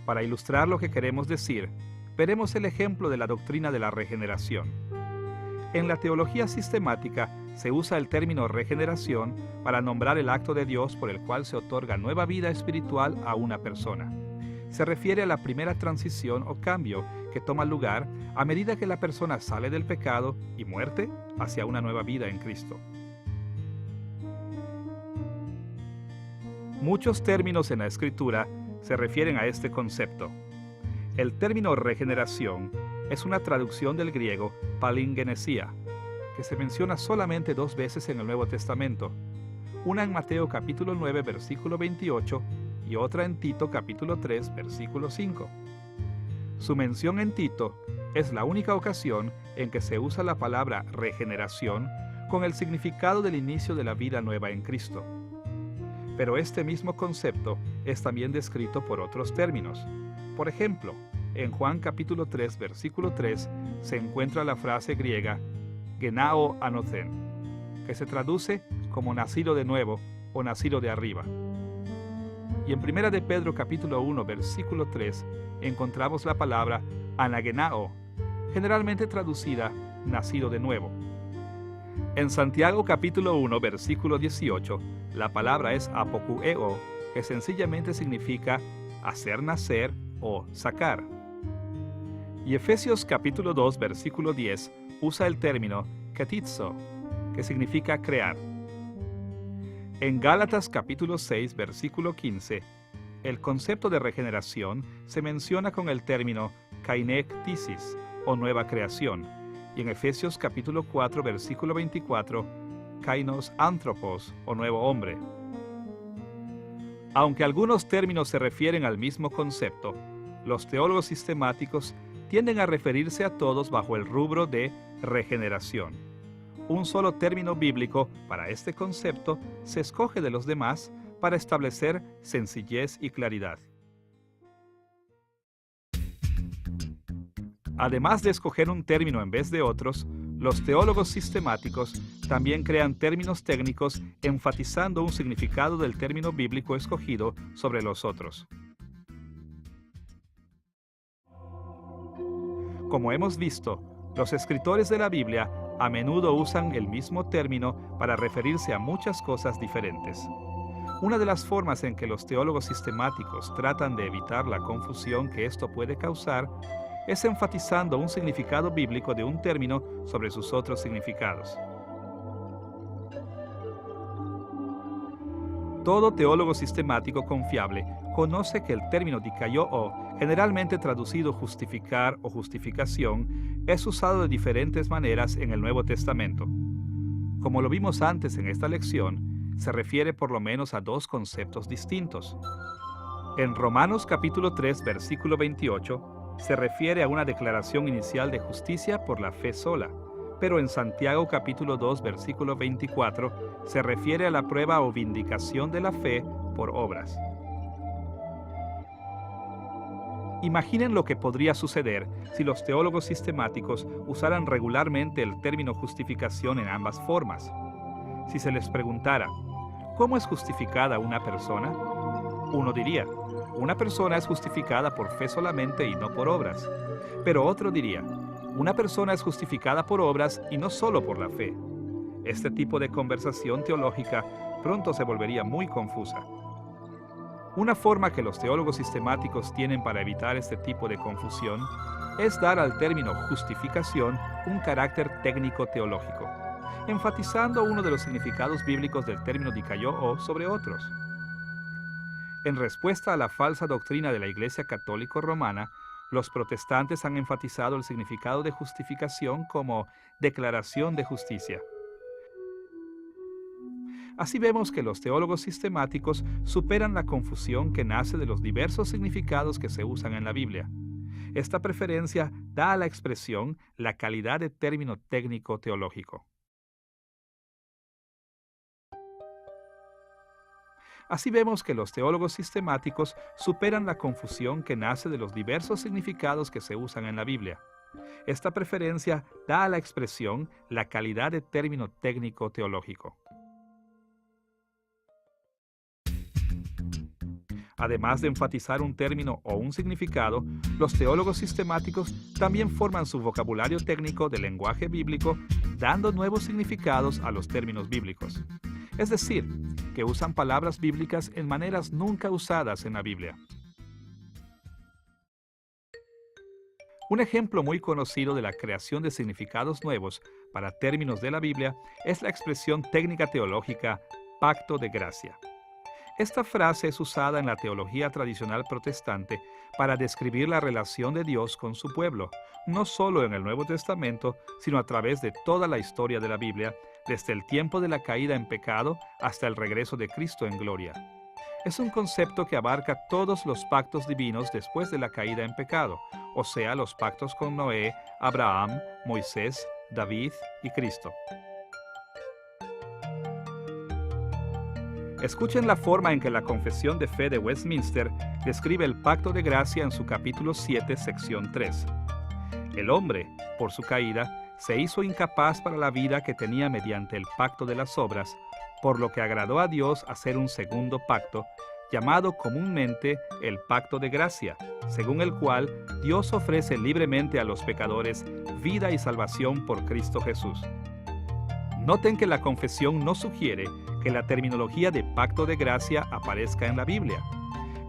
Para ilustrar lo que queremos decir, veremos el ejemplo de la doctrina de la regeneración. En la teología sistemática se usa el término regeneración para nombrar el acto de Dios por el cual se otorga nueva vida espiritual a una persona. Se refiere a la primera transición o cambio que toma lugar a medida que la persona sale del pecado y muerte hacia una nueva vida en Cristo. Muchos términos en la Escritura se refieren a este concepto. El término regeneración es una traducción del griego palingenesia, que se menciona solamente 2 veces en el Nuevo Testamento, una en Mateo capítulo 9, versículo 28, y otra en Tito capítulo 3, versículo 5. Su mención en Tito es la única ocasión en que se usa la palabra regeneración con el significado del inicio de la vida nueva en Cristo. Pero este mismo concepto es también descrito por otros términos. Por ejemplo, en Juan capítulo 3, versículo 3, se encuentra la frase griega genao anothen, que se traduce como nacido de nuevo o nacido de arriba. Y en 1 de Pedro capítulo 1, versículo 3, encontramos la palabra anagenao, generalmente traducida nacido de nuevo. En Santiago capítulo 1, versículo 18, la palabra es apokueo, que sencillamente significa hacer nacer o sacar. Y Efesios capítulo 2, versículo 10, usa el término katizo, que significa crear. En Gálatas capítulo 6, versículo 15, el concepto de regeneración se menciona con el término kainektisis, o nueva creación, y en Efesios capítulo 4, versículo 24, kainos anthropos, o nuevo hombre. Aunque algunos términos se refieren al mismo concepto, los teólogos sistemáticos tienden a referirse a todos bajo el rubro de regeneración. un solo término bíblico para este concepto se escoge de los demás para establecer sencillez y claridad. Además de escoger un término en vez de otros, los teólogos sistemáticos también crean términos técnicos enfatizando un significado del término bíblico escogido sobre los otros. Como hemos visto, los escritores de la Biblia a menudo usan el mismo término para referirse a muchas cosas diferentes. Una de las formas en que los teólogos sistemáticos tratan de evitar la confusión que esto puede causar es enfatizando un significado bíblico de un término sobre sus otros significados. Todo teólogo sistemático confiable conoce que el término dikaiō, generalmente traducido justificar o justificación, es usado de diferentes maneras en el Nuevo Testamento. Como lo vimos antes en esta lección, se refiere por lo menos a dos conceptos distintos. En Romanos capítulo 3, versículo 28, se refiere a una declaración inicial de justicia por la fe sola, pero en Santiago capítulo 2, versículo 24, se refiere a la prueba o vindicación de la fe por obras. Imaginen lo que podría suceder si los teólogos sistemáticos usaran regularmente el término justificación en ambas formas. Si se les preguntara, ¿cómo es justificada una persona? Uno diría, una persona es justificada por fe solamente y no por obras. Pero otro diría, una persona es justificada por obras y no solo por la fe. Este tipo de conversación teológica pronto se volvería muy confusa. Una forma que los teólogos sistemáticos tienen para evitar este tipo de confusión es dar al término justificación un carácter técnico teológico, enfatizando uno de los significados bíblicos del término dikaiō sobre otros. En respuesta a la falsa doctrina de la Iglesia Católica Romana, los protestantes han enfatizado el significado de justificación como declaración de justicia. Así vemos que los teólogos sistemáticos superan la confusión que nace de los diversos significados que se usan en la Biblia. Esta preferencia da a la expresión la calidad de término técnico teológico. Así vemos que los teólogos sistemáticos superan la confusión que nace de los diversos significados que se usan en la Biblia. Esta preferencia da a la expresión la calidad de término técnico teológico. Además de enfatizar un término o un significado, los teólogos sistemáticos también forman su vocabulario técnico del lenguaje bíblico, dando nuevos significados a los términos bíblicos. Es decir, que usan palabras bíblicas en maneras nunca usadas en la Biblia. Un ejemplo muy conocido de la creación de significados nuevos para términos de la Biblia es la expresión técnica teológica pacto de gracia. Esta frase es usada en la teología tradicional protestante para describir la relación de Dios con su pueblo, no solo en el Nuevo Testamento, sino a través de toda la historia de la Biblia, desde el tiempo de la caída en pecado hasta el regreso de Cristo en gloria. Es un concepto que abarca todos los pactos divinos después de la caída en pecado, o sea, los pactos con Noé, Abraham, Moisés, David y Cristo. Escuchen la forma en que la Confesión de Fe de Westminster describe el pacto de gracia en su capítulo 7, sección 3. El hombre, por su caída, se hizo incapaz para la vida que tenía mediante el pacto de las obras, por lo que agradó a Dios hacer un segundo pacto, llamado comúnmente el pacto de gracia, según el cual Dios ofrece libremente a los pecadores vida y salvación por Cristo Jesús. Noten que la confesión no sugiere que la terminología de pacto de gracia aparezca en la Biblia,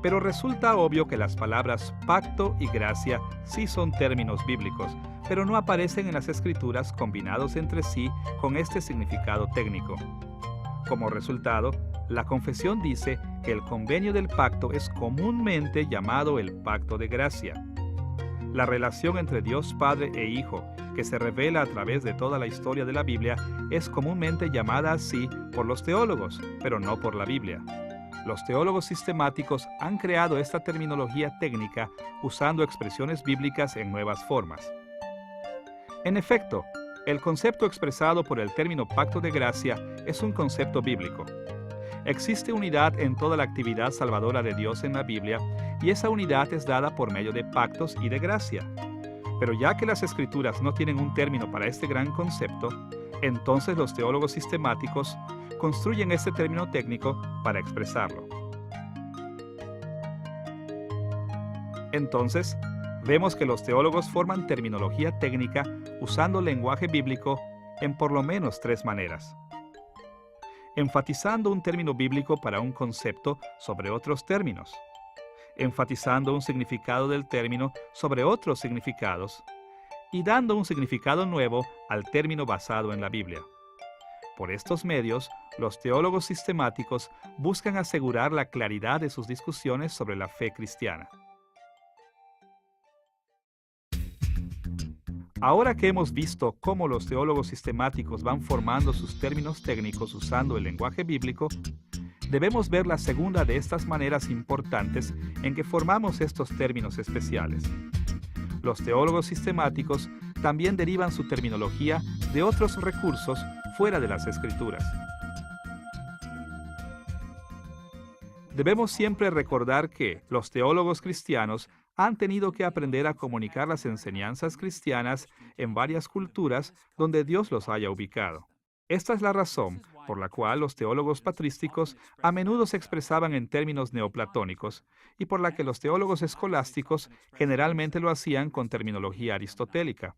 pero resulta obvio que las palabras pacto y gracia sí son términos bíblicos, pero no aparecen en las Escrituras combinados entre sí con este significado técnico. Como resultado, la confesión dice que el convenio del pacto es comúnmente llamado el pacto de gracia. La relación entre Dios Padre e Hijo, que se revela a través de toda la historia de la Biblia, es comúnmente llamada así por los teólogos, pero no por la Biblia. Los teólogos sistemáticos han creado esta terminología técnica usando expresiones bíblicas en nuevas formas. En efecto, El concepto expresado por el término pacto de gracia es un concepto bíblico. Existe unidad en toda la actividad salvadora de Dios en la Biblia, y esa unidad es dada por medio de pactos y de gracia. Pero ya que las Escrituras no tienen un término para este gran concepto, entonces los teólogos sistemáticos construyen este término técnico para expresarlo. Entonces, vemos que los teólogos forman terminología técnica usando lenguaje bíblico en por lo menos tres maneras: enfatizando un término bíblico para un concepto sobre otros términos, enfatizando un significado del término sobre otros significados, y dando un significado nuevo al término basado en la Biblia. Por estos medios, los teólogos sistemáticos buscan asegurar la claridad de sus discusiones sobre la fe cristiana. Ahora que hemos visto cómo los teólogos sistemáticos van formando sus términos técnicos usando el lenguaje bíblico, debemos ver la segunda de estas maneras importantes en que formamos estos términos especiales. Los teólogos sistemáticos también derivan su terminología de otros recursos fuera de las Escrituras. Debemos siempre recordar que los teólogos cristianos han tenido que aprender a comunicar las enseñanzas cristianas en varias culturas donde Dios los haya ubicado. Esta es la razón por la cual los teólogos patrísticos a menudo se expresaban en términos neoplatónicos y por la que los teólogos escolásticos generalmente lo hacían con terminología aristotélica.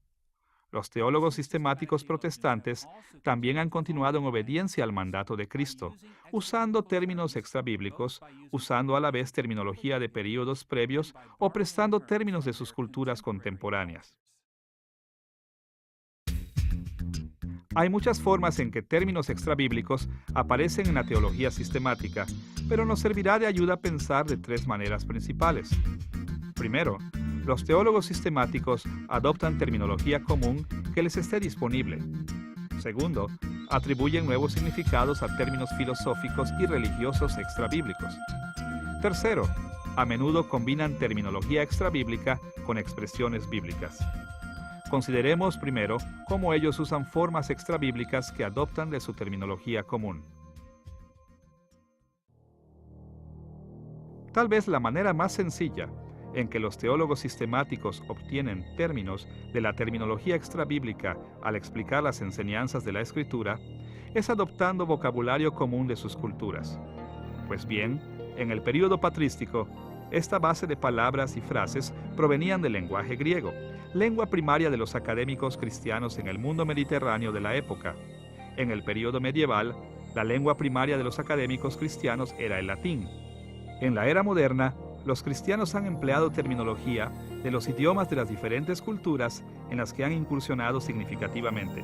Los teólogos sistemáticos protestantes también han continuado en obediencia al mandato de Cristo, usando términos extrabíblicos, usando a la vez terminología de períodos previos o prestando términos de sus culturas contemporáneas. Hay muchas formas en que términos extrabíblicos aparecen en la teología sistemática, pero nos servirá de ayuda a pensar de tres maneras principales. Primero, los teólogos sistemáticos adoptan terminología común que les esté disponible. Segundo, atribuyen nuevos significados a términos filosóficos y religiosos extrabíblicos. Tercero, a menudo combinan terminología extrabíblica con expresiones bíblicas. Consideremos primero cómo ellos usan formas extrabíblicas que adoptan de su terminología común. Tal vez la manera más sencilla en que los teólogos sistemáticos obtienen términos de la terminología extrabíblica al explicar las enseñanzas de la Escritura es adoptando vocabulario común de sus culturas. Pues bien, en el período patrístico, esta base de palabras y frases provenían del lenguaje griego, lengua primaria de los académicos cristianos en el mundo mediterráneo de la época. En el período medieval, la lengua primaria de los académicos cristianos era el latín. En la era moderna, los cristianos han empleado terminología de los idiomas de las diferentes culturas en las que han incursionado significativamente.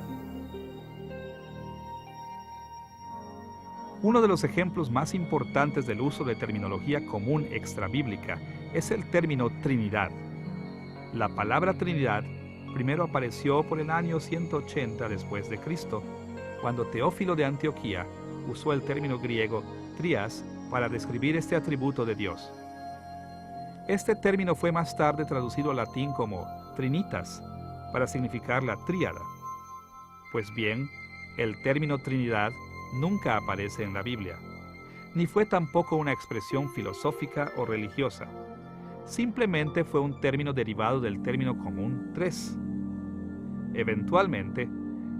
Uno de los ejemplos más importantes del uso de terminología común extrabíblica es el término Trinidad. La palabra Trinidad primero apareció por el año 180 después de Cristo, cuando Teófilo de Antioquía usó el término griego trias para describir este atributo de Dios. Este término fue más tarde traducido al latín como trinitas, para significar la tríada. Pues bien, el término Trinidad nunca aparece en la Biblia, ni fue tampoco una expresión filosófica o religiosa. Simplemente fue un término derivado del término común tres. Eventualmente,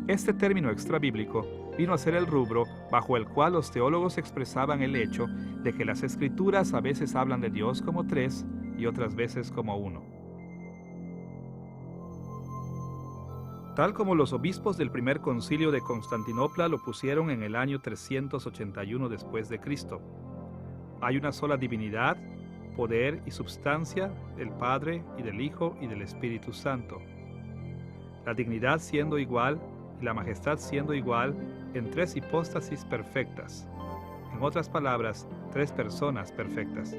este término extrabíblico vino a ser el rubro bajo el cual los teólogos expresaban el hecho de que las Escrituras a veces hablan de Dios como tres y otras veces como uno. Tal como los obispos del primer concilio de Constantinopla lo pusieron en el año 381 después de Cristo. Hay una sola divinidad, poder y substancia del Padre y del Hijo y del Espíritu Santo. La dignidad siendo igual y la majestad siendo igual en tres hipóstasis perfectas. En otras palabras, tres personas perfectas.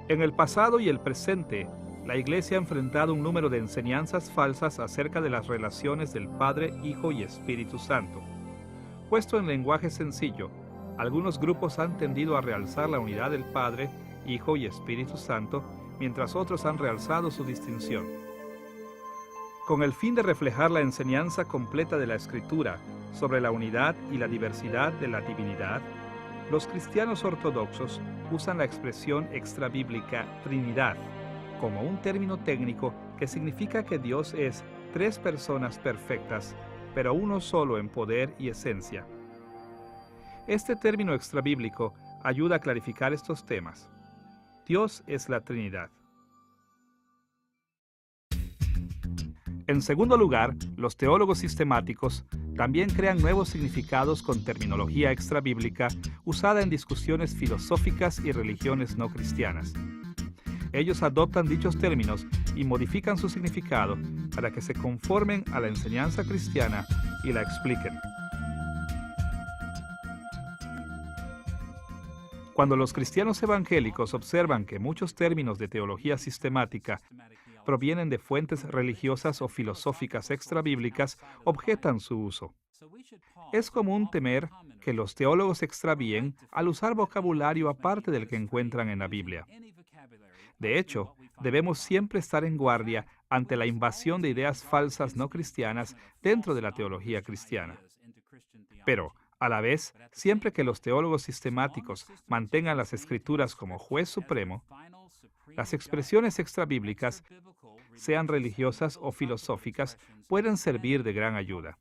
En el pasado y el presente, la Iglesia ha enfrentado un número de enseñanzas falsas acerca de las relaciones del Padre, Hijo y Espíritu Santo. Puesto en lenguaje sencillo, algunos grupos han tendido a realzar la unidad del Padre, Hijo y Espíritu Santo, mientras otros han realzado su distinción. Con el fin de reflejar la enseñanza completa de la Escritura sobre la unidad y la diversidad de la divinidad, los cristianos ortodoxos usan la expresión extrabíblica Trinidad como un término técnico que significa que Dios es tres personas perfectas, pero uno solo en poder y esencia. Este término extrabíblico ayuda a clarificar estos temas. Dios es la Trinidad. En segundo lugar, los teólogos sistemáticos también crean nuevos significados con terminología extrabíblica usada en discusiones filosóficas y religiones no cristianas. Ellos adoptan dichos términos y modifican su significado para que se conformen a la enseñanza cristiana y la expliquen. Cuando los cristianos evangélicos observan que muchos términos de teología sistemática provienen de fuentes religiosas o filosóficas extrabíblicas, objetan su uso. Es común temer que los teólogos se extravíen al usar vocabulario aparte del que encuentran en la Biblia. De hecho, debemos siempre estar en guardia ante la invasión de ideas falsas no cristianas dentro de la teología cristiana. Pero, a la vez, siempre que los teólogos sistemáticos mantengan las Escrituras como juez supremo, las expresiones extrabíblicas, sean religiosas o filosóficas, pueden servir de gran ayuda.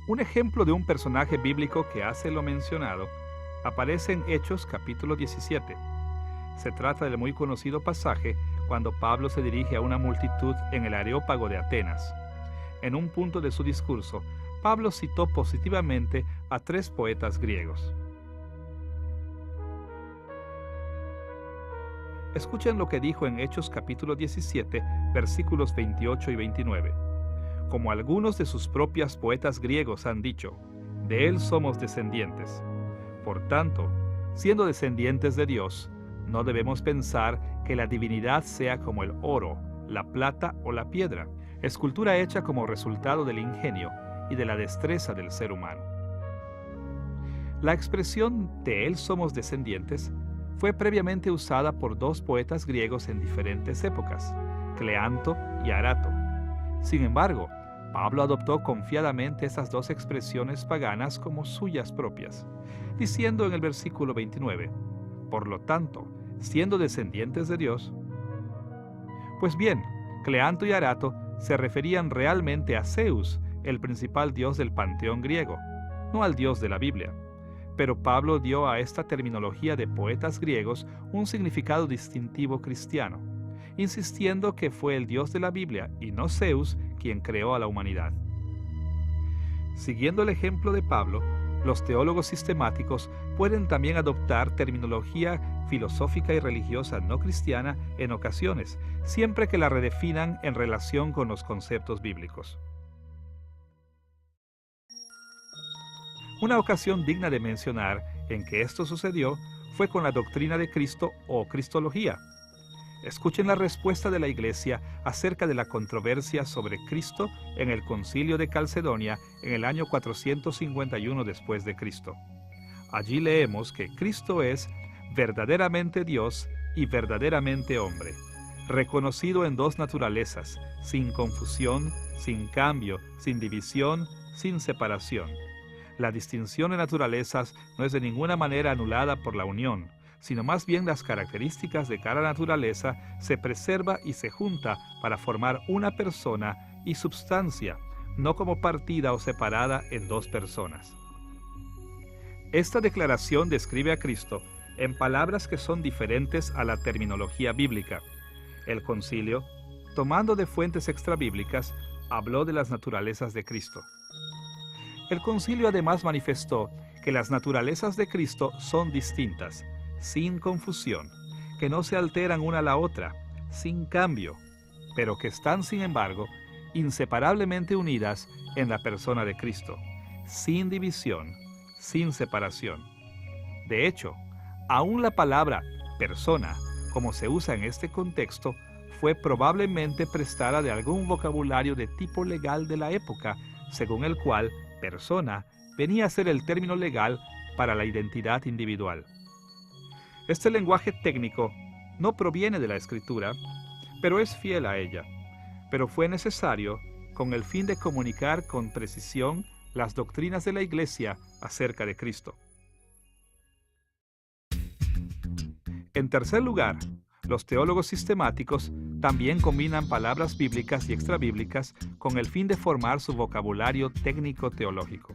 Un ejemplo de un personaje bíblico que hace lo mencionado aparece en Hechos capítulo 17. Se trata del muy conocido pasaje cuando Pablo se dirige a una multitud en el Areópago de Atenas. En un punto de su discurso, Pablo citó positivamente a tres poetas griegos. Escuchen lo que dijo en Hechos capítulo 17, versículos 28 y 29. Como algunos de sus propias poetas griegos han dicho, de él somos descendientes. Por tanto, siendo descendientes de Dios, no debemos pensar que la divinidad sea como el oro, la plata o la piedra, escultura hecha como resultado del ingenio y de la destreza del ser humano. La expresión de él somos descendientes fue previamente usada por dos poetas griegos en diferentes épocas, Cleanto y Arato. Sin embargo, Pablo adoptó confiadamente esas dos expresiones paganas como suyas propias, diciendo en el versículo 29, por lo tanto, siendo descendientes de Dios. Pues bien, Cleanto y Arato se referían realmente a Zeus, el principal dios del panteón griego, no al dios de la Biblia. Pero Pablo dio a esta terminología de poetas griegos un significado distintivo cristiano, insistiendo que fue el Dios de la Biblia y no Zeus quien creó a la humanidad. Siguiendo el ejemplo de Pablo, los teólogos sistemáticos pueden también adoptar terminología filosófica y religiosa no cristiana en ocasiones, siempre que la redefinan en relación con los conceptos bíblicos. Una ocasión digna de mencionar en que esto sucedió fue con la doctrina de Cristo o cristología. Escuchen la respuesta de la Iglesia acerca de la controversia sobre Cristo en el Concilio de Calcedonia en el año 451 después de Cristo. Allí leemos que Cristo es verdaderamente Dios y verdaderamente hombre, reconocido en dos naturalezas, sin confusión, sin cambio, sin división, sin separación. La distinción de naturalezas no es de ninguna manera anulada por la unión, sino más bien las características de cada naturaleza se preserva y se junta para formar una persona y substancia, no como partida o separada en dos personas. Esta declaración describe a Cristo en palabras que son diferentes a la terminología bíblica. El concilio, tomando de fuentes extrabíblicas, habló de las naturalezas de Cristo. El concilio además manifestó que las naturalezas de Cristo son distintas, sin confusión, que no se alteran una a la otra, sin cambio, pero que están, sin embargo, inseparablemente unidas en la persona de Cristo, sin división, sin separación. De hecho, aún la palabra persona, como se usa en este contexto, fue probablemente prestada de algún vocabulario de tipo legal de la época, según el cual persona venía a ser el término legal para la identidad individual. Este lenguaje técnico no proviene de la Escritura, pero es fiel a ella. Pero fue necesario con el fin de comunicar con precisión las doctrinas de la Iglesia acerca de Cristo. En tercer lugar, los teólogos sistemáticos también combinan palabras bíblicas y extrabíblicas con el fin de formar su vocabulario técnico-teológico.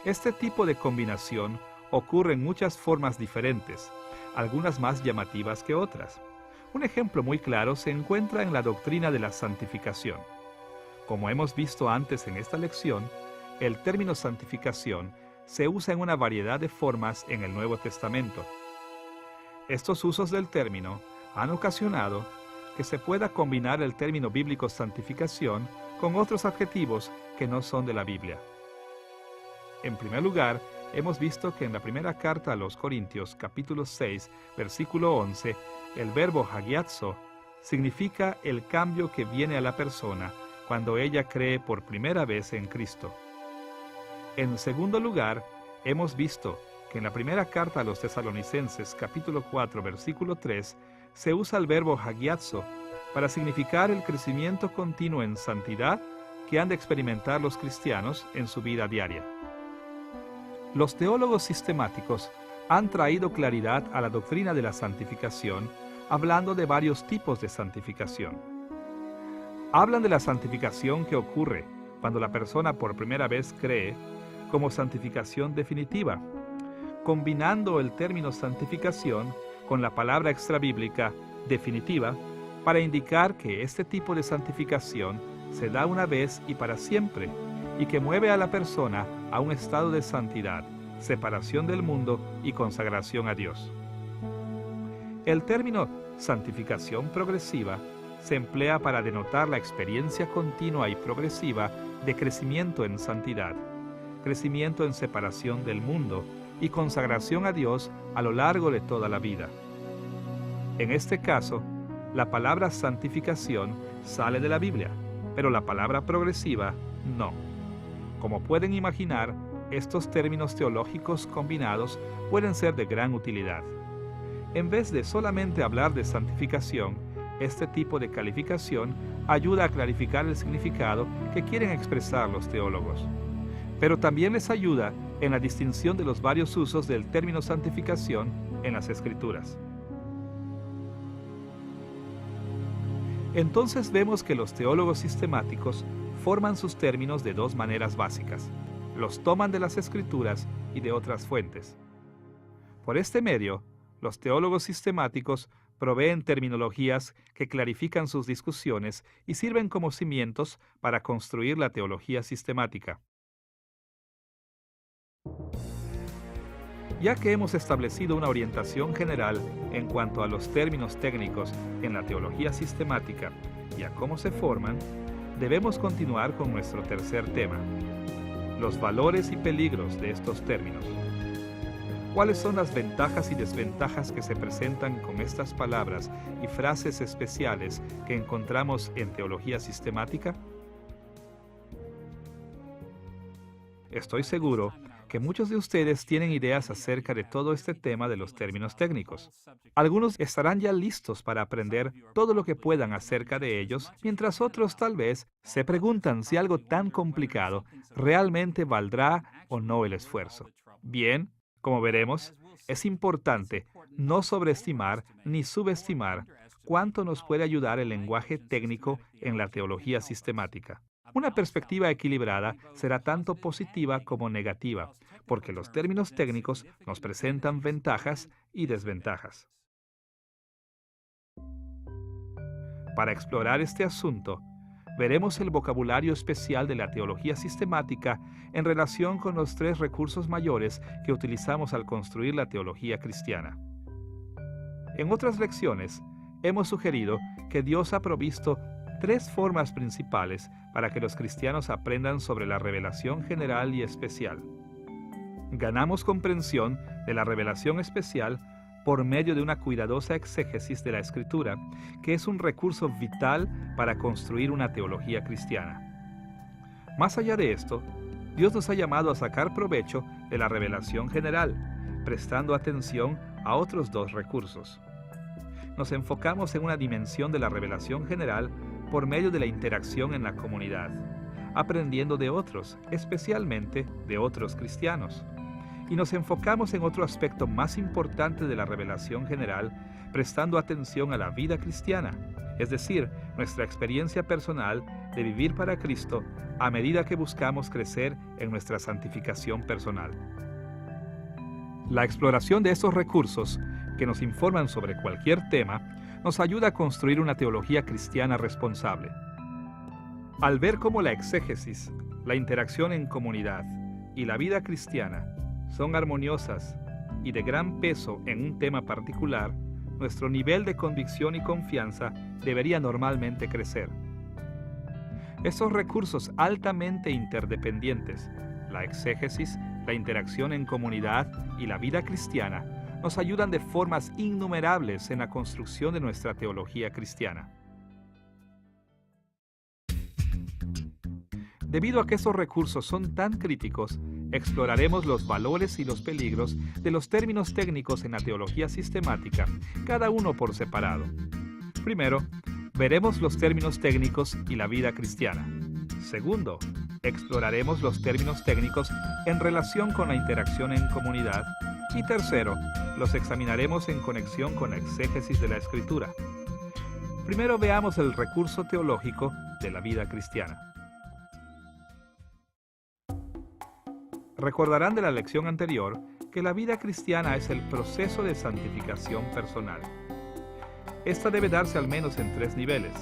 Este tipo de combinación ocurre en muchas formas diferentes, algunas más llamativas que otras. Un ejemplo muy claro se encuentra en la doctrina de la santificación. Como hemos visto antes en esta lección, el término santificación se usa en una variedad de formas en el Nuevo Testamento. Estos usos del término han ocasionado que se pueda combinar el término bíblico santificación con otros adjetivos que no son de la Biblia. En primer lugar, hemos visto que en la primera carta a los Corintios, capítulo 6, versículo 11, el verbo hagiazo significa el cambio que viene a la persona cuando ella cree por primera vez en Cristo. En segundo lugar, hemos visto que en la primera carta a los Tesalonicenses, capítulo 4, versículo 3, se usa el verbo hagiazo para significar el crecimiento continuo en santidad que han de experimentar los cristianos en su vida diaria. Los teólogos sistemáticos han traído claridad a la doctrina de la santificación, hablando de varios tipos de santificación. Hablan de la santificación que ocurre cuando la persona por primera vez cree, como santificación definitiva, combinando el término santificación con la palabra extrabíblica definitiva para indicar que este tipo de santificación se da una vez y para siempre, y que mueve a la persona a un estado de santidad, separación del mundo y consagración a Dios. El término santificación progresiva se emplea para denotar la experiencia continua y progresiva de crecimiento en santidad, crecimiento en separación del mundo y consagración a Dios a lo largo de toda la vida. En este caso, la palabra santificación sale de la Biblia, pero la palabra progresiva no. Como pueden imaginar, estos términos teológicos combinados pueden ser de gran utilidad. En vez de solamente hablar de santificación, este tipo de calificación ayuda a clarificar el significado que quieren expresar los teólogos. Pero también les ayuda en la distinción de los varios usos del término santificación en las Escrituras. Entonces vemos que los teólogos sistemáticos forman sus términos de dos maneras básicas. Los toman de las Escrituras y de otras fuentes. Por este medio, los teólogos sistemáticos proveen terminologías que clarifican sus discusiones y sirven como cimientos para construir la teología sistemática. Ya que hemos establecido una orientación general en cuanto a los términos técnicos en la teología sistemática y a cómo se forman, debemos continuar con nuestro tercer tema: los valores y peligros de estos términos. ¿Cuáles son las ventajas y desventajas que se presentan con estas palabras y frases especiales que encontramos en teología sistemática? Estoy seguro que muchos de ustedes tienen ideas acerca de todo este tema de los términos técnicos. Algunos estarán ya listos para aprender todo lo que puedan acerca de ellos, mientras otros tal vez se preguntan si algo tan complicado realmente valdrá o no el esfuerzo. Bien, como veremos, es importante no sobreestimar ni subestimar cuánto nos puede ayudar el lenguaje técnico en la teología sistemática. Una perspectiva equilibrada será tanto positiva como negativa, porque los términos técnicos nos presentan ventajas y desventajas. Para explorar este asunto, veremos el vocabulario especial de la teología sistemática en relación con los tres recursos mayores que utilizamos al construir la teología cristiana. En otras lecciones, hemos sugerido que Dios ha provisto tres formas principales para que los cristianos aprendan sobre la revelación general y especial. Ganamos comprensión de la revelación especial por medio de una cuidadosa exégesis de la Escritura, que es un recurso vital para construir una teología cristiana. Más allá de esto, Dios nos ha llamado a sacar provecho de la revelación general, prestando atención a otros dos recursos. Nos enfocamos en una dimensión de la revelación general por medio de la interacción en la comunidad, aprendiendo de otros, especialmente de otros cristianos. Y nos enfocamos en otro aspecto más importante de la revelación general, prestando atención a la vida cristiana, es decir, nuestra experiencia personal de vivir para Cristo a medida que buscamos crecer en nuestra santificación personal. La exploración de estos recursos, que nos informan sobre cualquier tema, nos ayuda a construir una teología cristiana responsable. Al ver cómo la exégesis, la interacción en comunidad y la vida cristiana son armoniosas y de gran peso en un tema particular, nuestro nivel de convicción y confianza debería normalmente crecer. Estos recursos altamente interdependientes, la exégesis, la interacción en comunidad y la vida cristiana, nos ayudan de formas innumerables en la construcción de nuestra teología cristiana. Debido a que estos recursos son tan críticos, exploraremos los valores y los peligros de los términos técnicos en la teología sistemática, cada uno por separado. Primero, veremos los términos técnicos y la vida cristiana. Segundo, exploraremos los términos técnicos en relación con la interacción en comunidad. Y tercero, los examinaremos en conexión con la exégesis de la Escritura. Primero veamos el recurso teológico de la vida cristiana. Recordarán de la lección anterior que la vida cristiana es el proceso de santificación personal. Esta debe darse al menos en 3 niveles: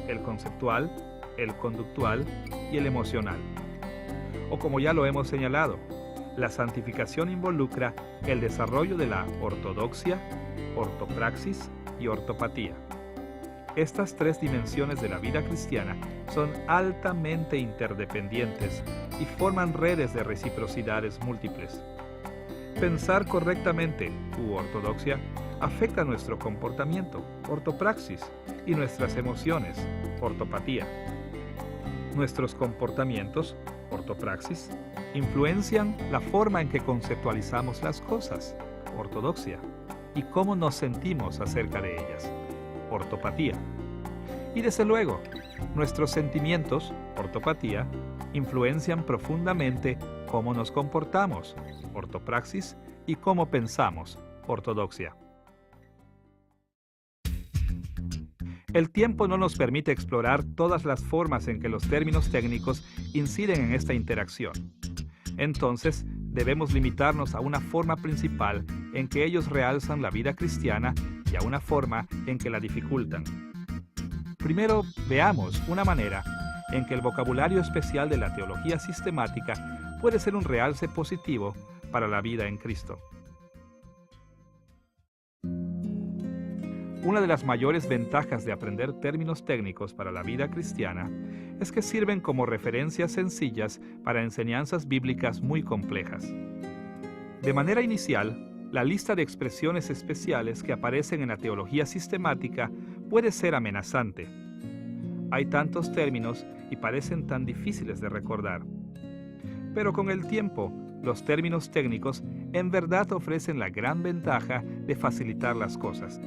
el conceptual, el conductual y el emocional. O como ya lo hemos señalado, la santificación involucra el desarrollo de la ortodoxia, ortopraxis y ortopatía. Estas 3 dimensiones de la vida cristiana son altamente interdependientes y forman redes de reciprocidades múltiples. Pensar correctamente, u ortodoxia, afecta nuestro comportamiento, ortopraxis, y nuestras emociones, ortopatía. Nuestros comportamientos, ortopraxis, influencian la forma en que conceptualizamos las cosas, ortodoxia, y cómo nos sentimos acerca de ellas, ortopatía. Y desde luego, nuestros sentimientos, ortopatía, influencian profundamente cómo nos comportamos, ortopraxis, y cómo pensamos, ortodoxia. El tiempo no nos permite explorar todas las formas en que los términos técnicos inciden en esta interacción. Entonces, debemos limitarnos a una forma principal en que ellos realzan la vida cristiana y a una forma en que la dificultan. Primero, veamos una manera en que el vocabulario especial de la teología sistemática puede ser un realce positivo para la vida en Cristo. Una de las mayores ventajas de aprender términos técnicos para la vida cristiana es que sirven como referencias sencillas para enseñanzas bíblicas muy complejas. De manera inicial, la lista de expresiones especiales que aparecen en la teología sistemática puede ser amenazante. Hay tantos términos y parecen tan difíciles de recordar. Pero con el tiempo, los términos técnicos en verdad ofrecen la gran ventaja de facilitar las cosas.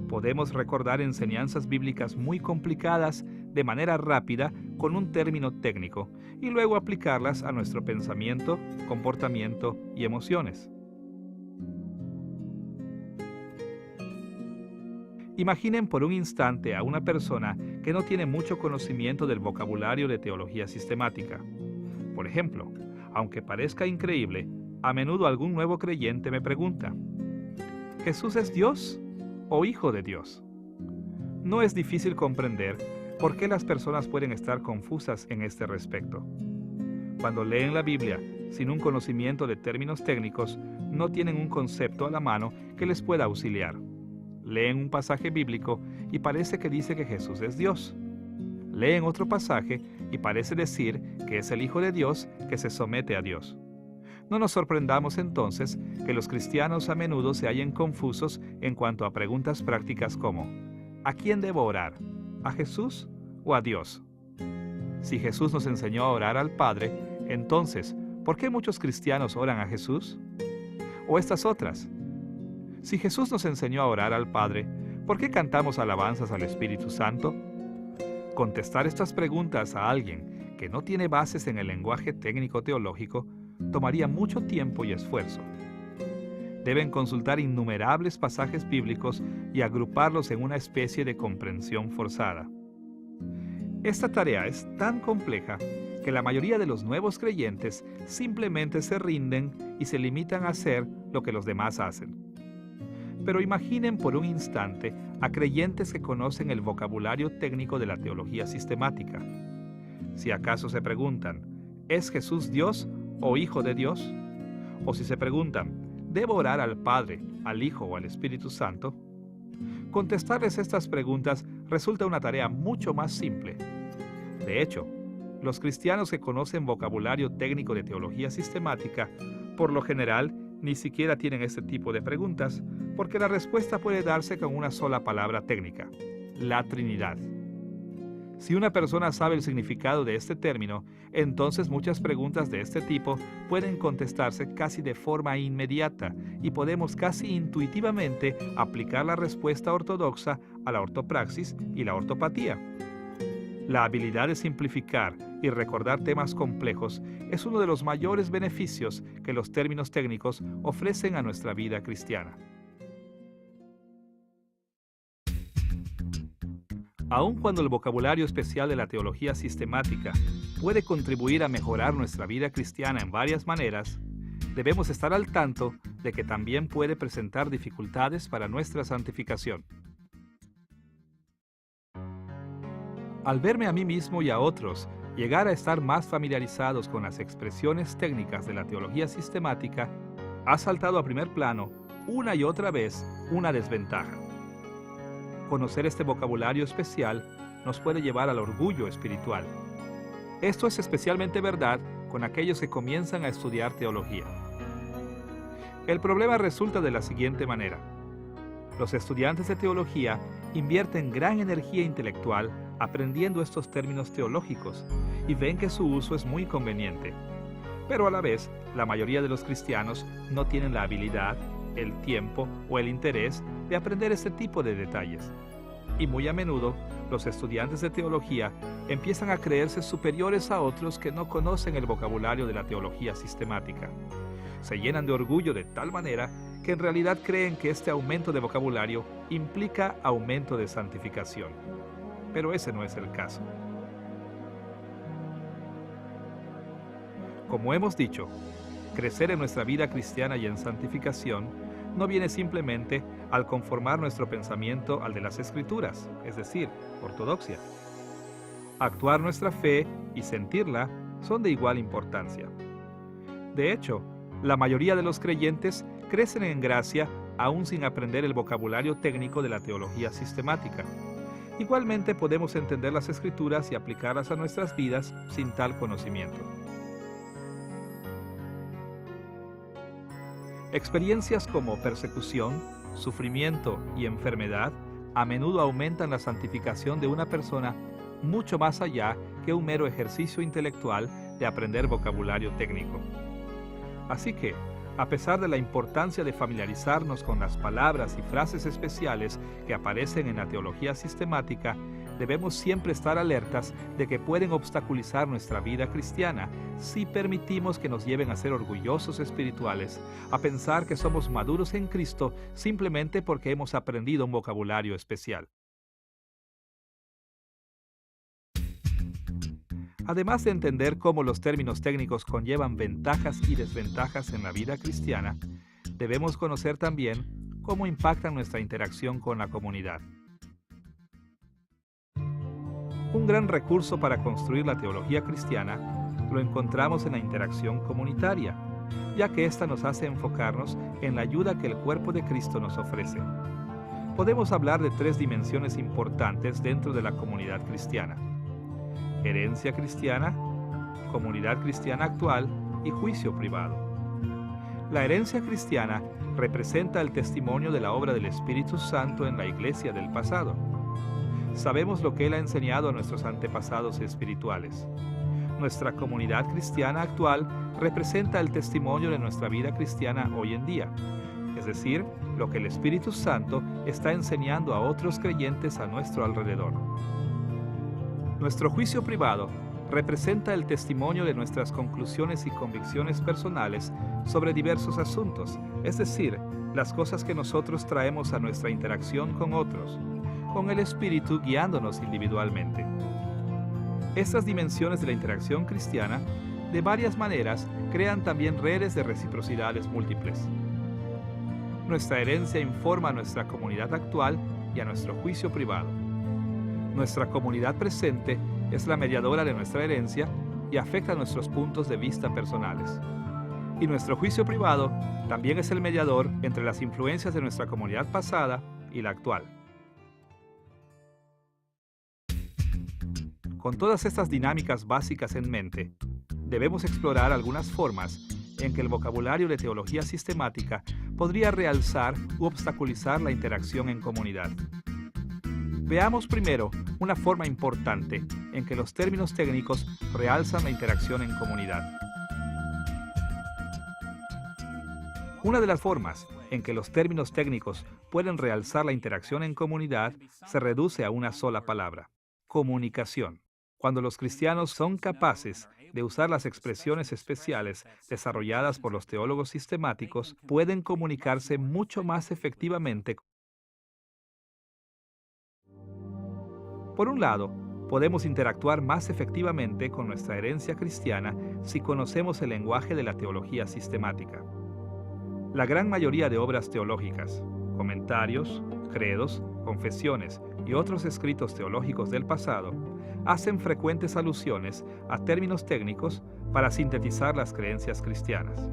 Podemos recordar enseñanzas bíblicas muy complicadas de manera rápida con un término técnico y luego aplicarlas a nuestro pensamiento, comportamiento y emociones. Imaginen por un instante a una persona que no tiene mucho conocimiento del vocabulario de teología sistemática. Por ejemplo, aunque parezca increíble, a menudo algún nuevo creyente me pregunta: ¿Jesús es Dios o Hijo de Dios? No es difícil comprender por qué las personas pueden estar confusas en este respecto. Cuando leen la Biblia sin un conocimiento de términos técnicos, no tienen un concepto a la mano que les pueda auxiliar. Leen un pasaje bíblico y parece que dice que Jesús es Dios. Leen otro pasaje y parece decir que es el Hijo de Dios que se somete a Dios. No nos sorprendamos entonces que los cristianos a menudo se hallen confusos en cuanto a preguntas prácticas como: ¿a quién debo orar? ¿A Jesús o a Dios? Si Jesús nos enseñó a orar al Padre, entonces, ¿por qué muchos cristianos oran a Jesús? O estas otras: Si Jesús nos enseñó a orar al Padre, ¿por qué cantamos alabanzas al Espíritu Santo? Contestar estas preguntas a alguien que no tiene bases en el lenguaje técnico teológico tomaría mucho tiempo y esfuerzo. Deben consultar innumerables pasajes bíblicos y agruparlos en una especie de comprensión forzada. Esta tarea es tan compleja que la mayoría de los nuevos creyentes simplemente se rinden y se limitan a hacer lo que los demás hacen. Pero imaginen por un instante a creyentes que conocen el vocabulario técnico de la teología sistemática. Si acaso se preguntan, ¿es Jesús Dios o Hijo de Dios? O si se preguntan, ¿debo orar al Padre, al Hijo o al Espíritu Santo? Contestarles estas preguntas resulta una tarea mucho más simple. De hecho, los cristianos que conocen vocabulario técnico de teología sistemática, por lo general, ni siquiera tienen este tipo de preguntas, porque la respuesta puede darse con una sola palabra técnica: la Trinidad. Si una persona sabe el significado de este término, entonces muchas preguntas de este tipo pueden contestarse casi de forma inmediata y podemos casi intuitivamente aplicar la respuesta ortodoxa a la ortopraxis y la ortopatía. La habilidad de simplificar y recordar temas complejos es uno de los mayores beneficios que los términos técnicos ofrecen a nuestra vida cristiana. Aun cuando el vocabulario especial de la teología sistemática puede contribuir a mejorar nuestra vida cristiana en varias maneras, debemos estar al tanto de que también puede presentar dificultades para nuestra santificación. Al verme a mí mismo y a otros llegar a estar más familiarizados con las expresiones técnicas de la teología sistemática, ha saltado a primer plano una y otra vez una desventaja. Conocer este vocabulario especial nos puede llevar al orgullo espiritual. Esto es especialmente verdad con aquellos que comienzan a estudiar teología. El problema resulta de la siguiente manera. Los estudiantes de teología invierten gran energía intelectual aprendiendo estos términos teológicos y ven que su uso es muy conveniente. Pero a la vez, la mayoría de los cristianos no tienen la habilidad, el tiempo o el interés de aprender este tipo de detalles. Y muy a menudo, los estudiantes de teología empiezan a creerse superiores a otros que no conocen el vocabulario de la teología sistemática. Se llenan de orgullo de tal manera que en realidad creen que este aumento de vocabulario implica aumento de santificación. Pero ese no es el caso. Como hemos dicho, crecer en nuestra vida cristiana y en santificación no viene simplemente al conformar nuestro pensamiento al de las Escrituras, es decir, ortodoxia. Actuar nuestra fe y sentirla son de igual importancia. De hecho, la mayoría de los creyentes crecen en gracia aún sin aprender el vocabulario técnico de la teología sistemática. Igualmente podemos entender las Escrituras y aplicarlas a nuestras vidas sin tal conocimiento. Experiencias como persecución, sufrimiento y enfermedad a menudo aumentan la santificación de una persona mucho más allá que un mero ejercicio intelectual de aprender vocabulario técnico. Así que, a pesar de la importancia de familiarizarnos con las palabras y frases especiales que aparecen en la teología sistemática, debemos siempre estar alertas de que pueden obstaculizar nuestra vida cristiana si permitimos que nos lleven a ser orgullosos espirituales, a pensar que somos maduros en Cristo simplemente porque hemos aprendido un vocabulario especial. Además de entender cómo los términos técnicos conllevan ventajas y desventajas en la vida cristiana, debemos conocer también cómo impactan nuestra interacción con la comunidad. Un gran recurso para construir la teología cristiana lo encontramos en la interacción comunitaria, ya que ésta nos hace enfocarnos en la ayuda que el cuerpo de Cristo nos ofrece. Podemos hablar de tres dimensiones importantes dentro de la comunidad cristiana: herencia cristiana, comunidad cristiana actual y juicio privado. La herencia cristiana representa el testimonio de la obra del Espíritu Santo en la iglesia del pasado. Sabemos lo que Él ha enseñado a nuestros antepasados espirituales. Nuestra comunidad cristiana actual representa el testimonio de nuestra vida cristiana hoy en día, es decir, lo que el Espíritu Santo está enseñando a otros creyentes a nuestro alrededor. Nuestro juicio privado representa el testimonio de nuestras conclusiones y convicciones personales sobre diversos asuntos, es decir, las cosas que nosotros traemos a nuestra interacción con otros, con el Espíritu guiándonos individualmente. Estas dimensiones de la interacción cristiana, de varias maneras, crean también redes de reciprocidades múltiples. Nuestra herencia informa a nuestra comunidad actual y a nuestro juicio privado. Nuestra comunidad presente es la mediadora de nuestra herencia y afecta nuestros puntos de vista personales. Y nuestro juicio privado también es el mediador entre las influencias de nuestra comunidad pasada y la actual. Con todas estas dinámicas básicas en mente, debemos explorar algunas formas en que el vocabulario de teología sistemática podría realzar u obstaculizar la interacción en comunidad. Veamos primero una forma importante en que los términos técnicos realzan la interacción en comunidad. Una de las formas en que los términos técnicos pueden realzar la interacción en comunidad se reduce a una sola palabra: comunicación. Cuando los cristianos son capaces de usar las expresiones especiales desarrolladas por los teólogos sistemáticos, pueden comunicarse mucho más efectivamente. Por un lado, podemos interactuar más efectivamente con nuestra herencia cristiana si conocemos el lenguaje de la teología sistemática. La gran mayoría de obras teológicas, comentarios, credos, confesiones y otros escritos teológicos del pasado hacen frecuentes alusiones a términos técnicos para sintetizar las creencias cristianas.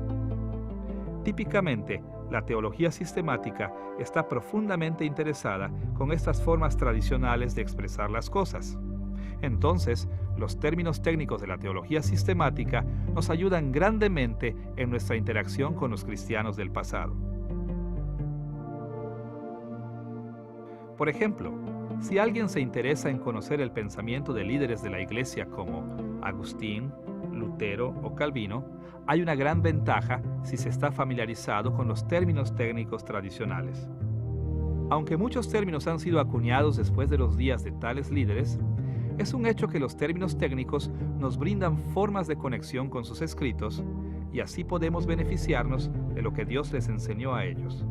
Típicamente, la teología sistemática está profundamente interesada con estas formas tradicionales de expresar las cosas. Entonces, los términos técnicos de la teología sistemática nos ayudan grandemente en nuestra interacción con los cristianos del pasado. Por ejemplo, si alguien se interesa en conocer el pensamiento de líderes de la Iglesia como Agustín, Lutero o Calvino, hay una gran ventaja si se está familiarizado con los términos técnicos tradicionales. Aunque muchos términos han sido acuñados después de los días de tales líderes, es un hecho que los términos técnicos nos brindan formas de conexión con sus escritos y así podemos beneficiarnos de lo que Dios les enseñó a ellos.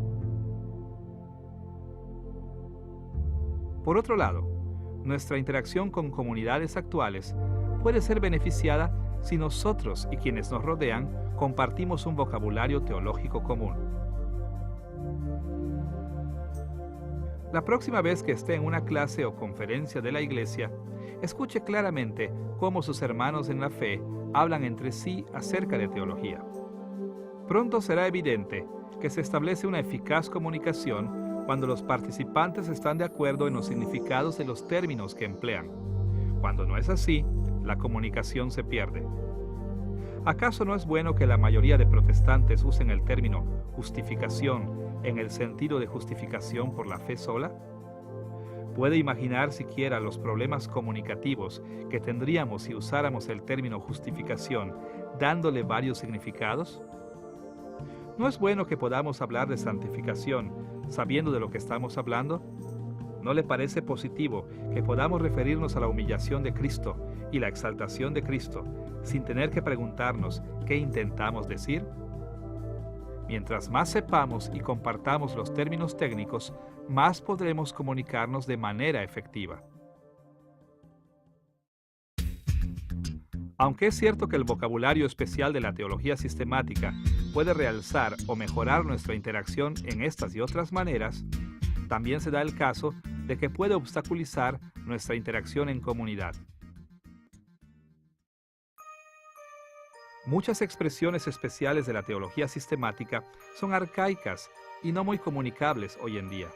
Por otro lado, nuestra interacción con comunidades actuales puede ser beneficiada si nosotros y quienes nos rodean compartimos un vocabulario teológico común. La próxima vez que esté en una clase o conferencia de la iglesia, escuche claramente cómo sus hermanos en la fe hablan entre sí acerca de teología. Pronto será evidente que se establece una eficaz comunicación cuando los participantes están de acuerdo en los significados de los términos que emplean. Cuando no es así, la comunicación se pierde. ¿Acaso no es bueno que la mayoría de protestantes usen el término justificación en el sentido de justificación por la fe sola? ¿Puede imaginar siquiera los problemas comunicativos que tendríamos si usáramos el término justificación dándole varios significados? ¿No es bueno que podamos hablar de santificación sabiendo de lo que estamos hablando? ¿No le parece positivo que podamos referirnos a la humillación de Cristo y la exaltación de Cristo sin tener que preguntarnos qué intentamos decir? Mientras más sepamos y compartamos los términos técnicos, más podremos comunicarnos de manera efectiva. Aunque es cierto que el vocabulario especial de la teología sistemática puede realzar o mejorar nuestra interacción en estas y otras maneras, también se da el caso de que puede obstaculizar nuestra interacción en comunidad. Muchas expresiones especiales de la teología sistemática son arcaicas y no muy comunicables hoy en día.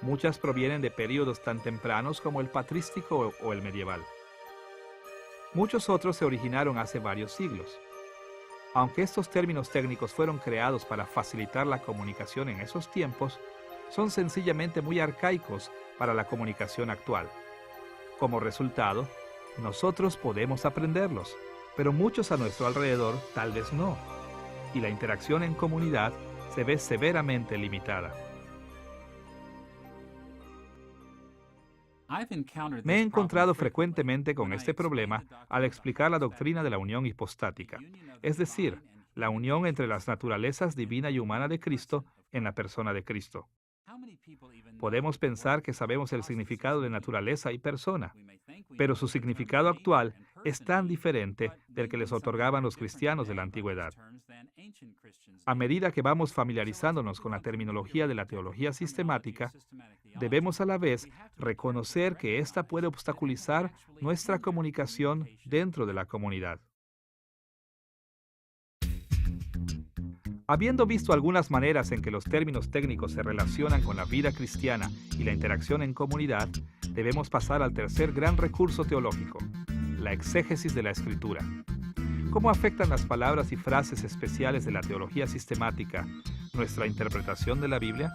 Muchas provienen de períodos tan tempranos como el patrístico o el medieval. Muchos otros se originaron hace varios siglos. Aunque estos términos técnicos fueron creados para facilitar la comunicación en esos tiempos, son sencillamente muy arcaicos para la comunicación actual. Como resultado, nosotros podemos aprenderlos, pero muchos a nuestro alrededor tal vez no. Y la interacción en comunidad se ve severamente limitada. Me he encontrado frecuentemente con este problema al explicar la doctrina de la unión hipostática, es decir, la unión entre las naturalezas divina y humana de Cristo en la persona de Cristo. Podemos pensar que sabemos el significado de naturaleza y persona, pero su significado actual es tan diferente del que les otorgaban los cristianos de la antigüedad. A medida que vamos familiarizándonos con la terminología de la teología sistemática, debemos a la vez reconocer que ésta puede obstaculizar nuestra comunicación dentro de la comunidad. Habiendo visto algunas maneras en que los términos técnicos se relacionan con la vida cristiana y la interacción en comunidad, debemos pasar al tercer gran recurso teológico, la exégesis de la Escritura. ¿Cómo afectan las palabras y frases especiales de la teología sistemática nuestra interpretación de la Biblia?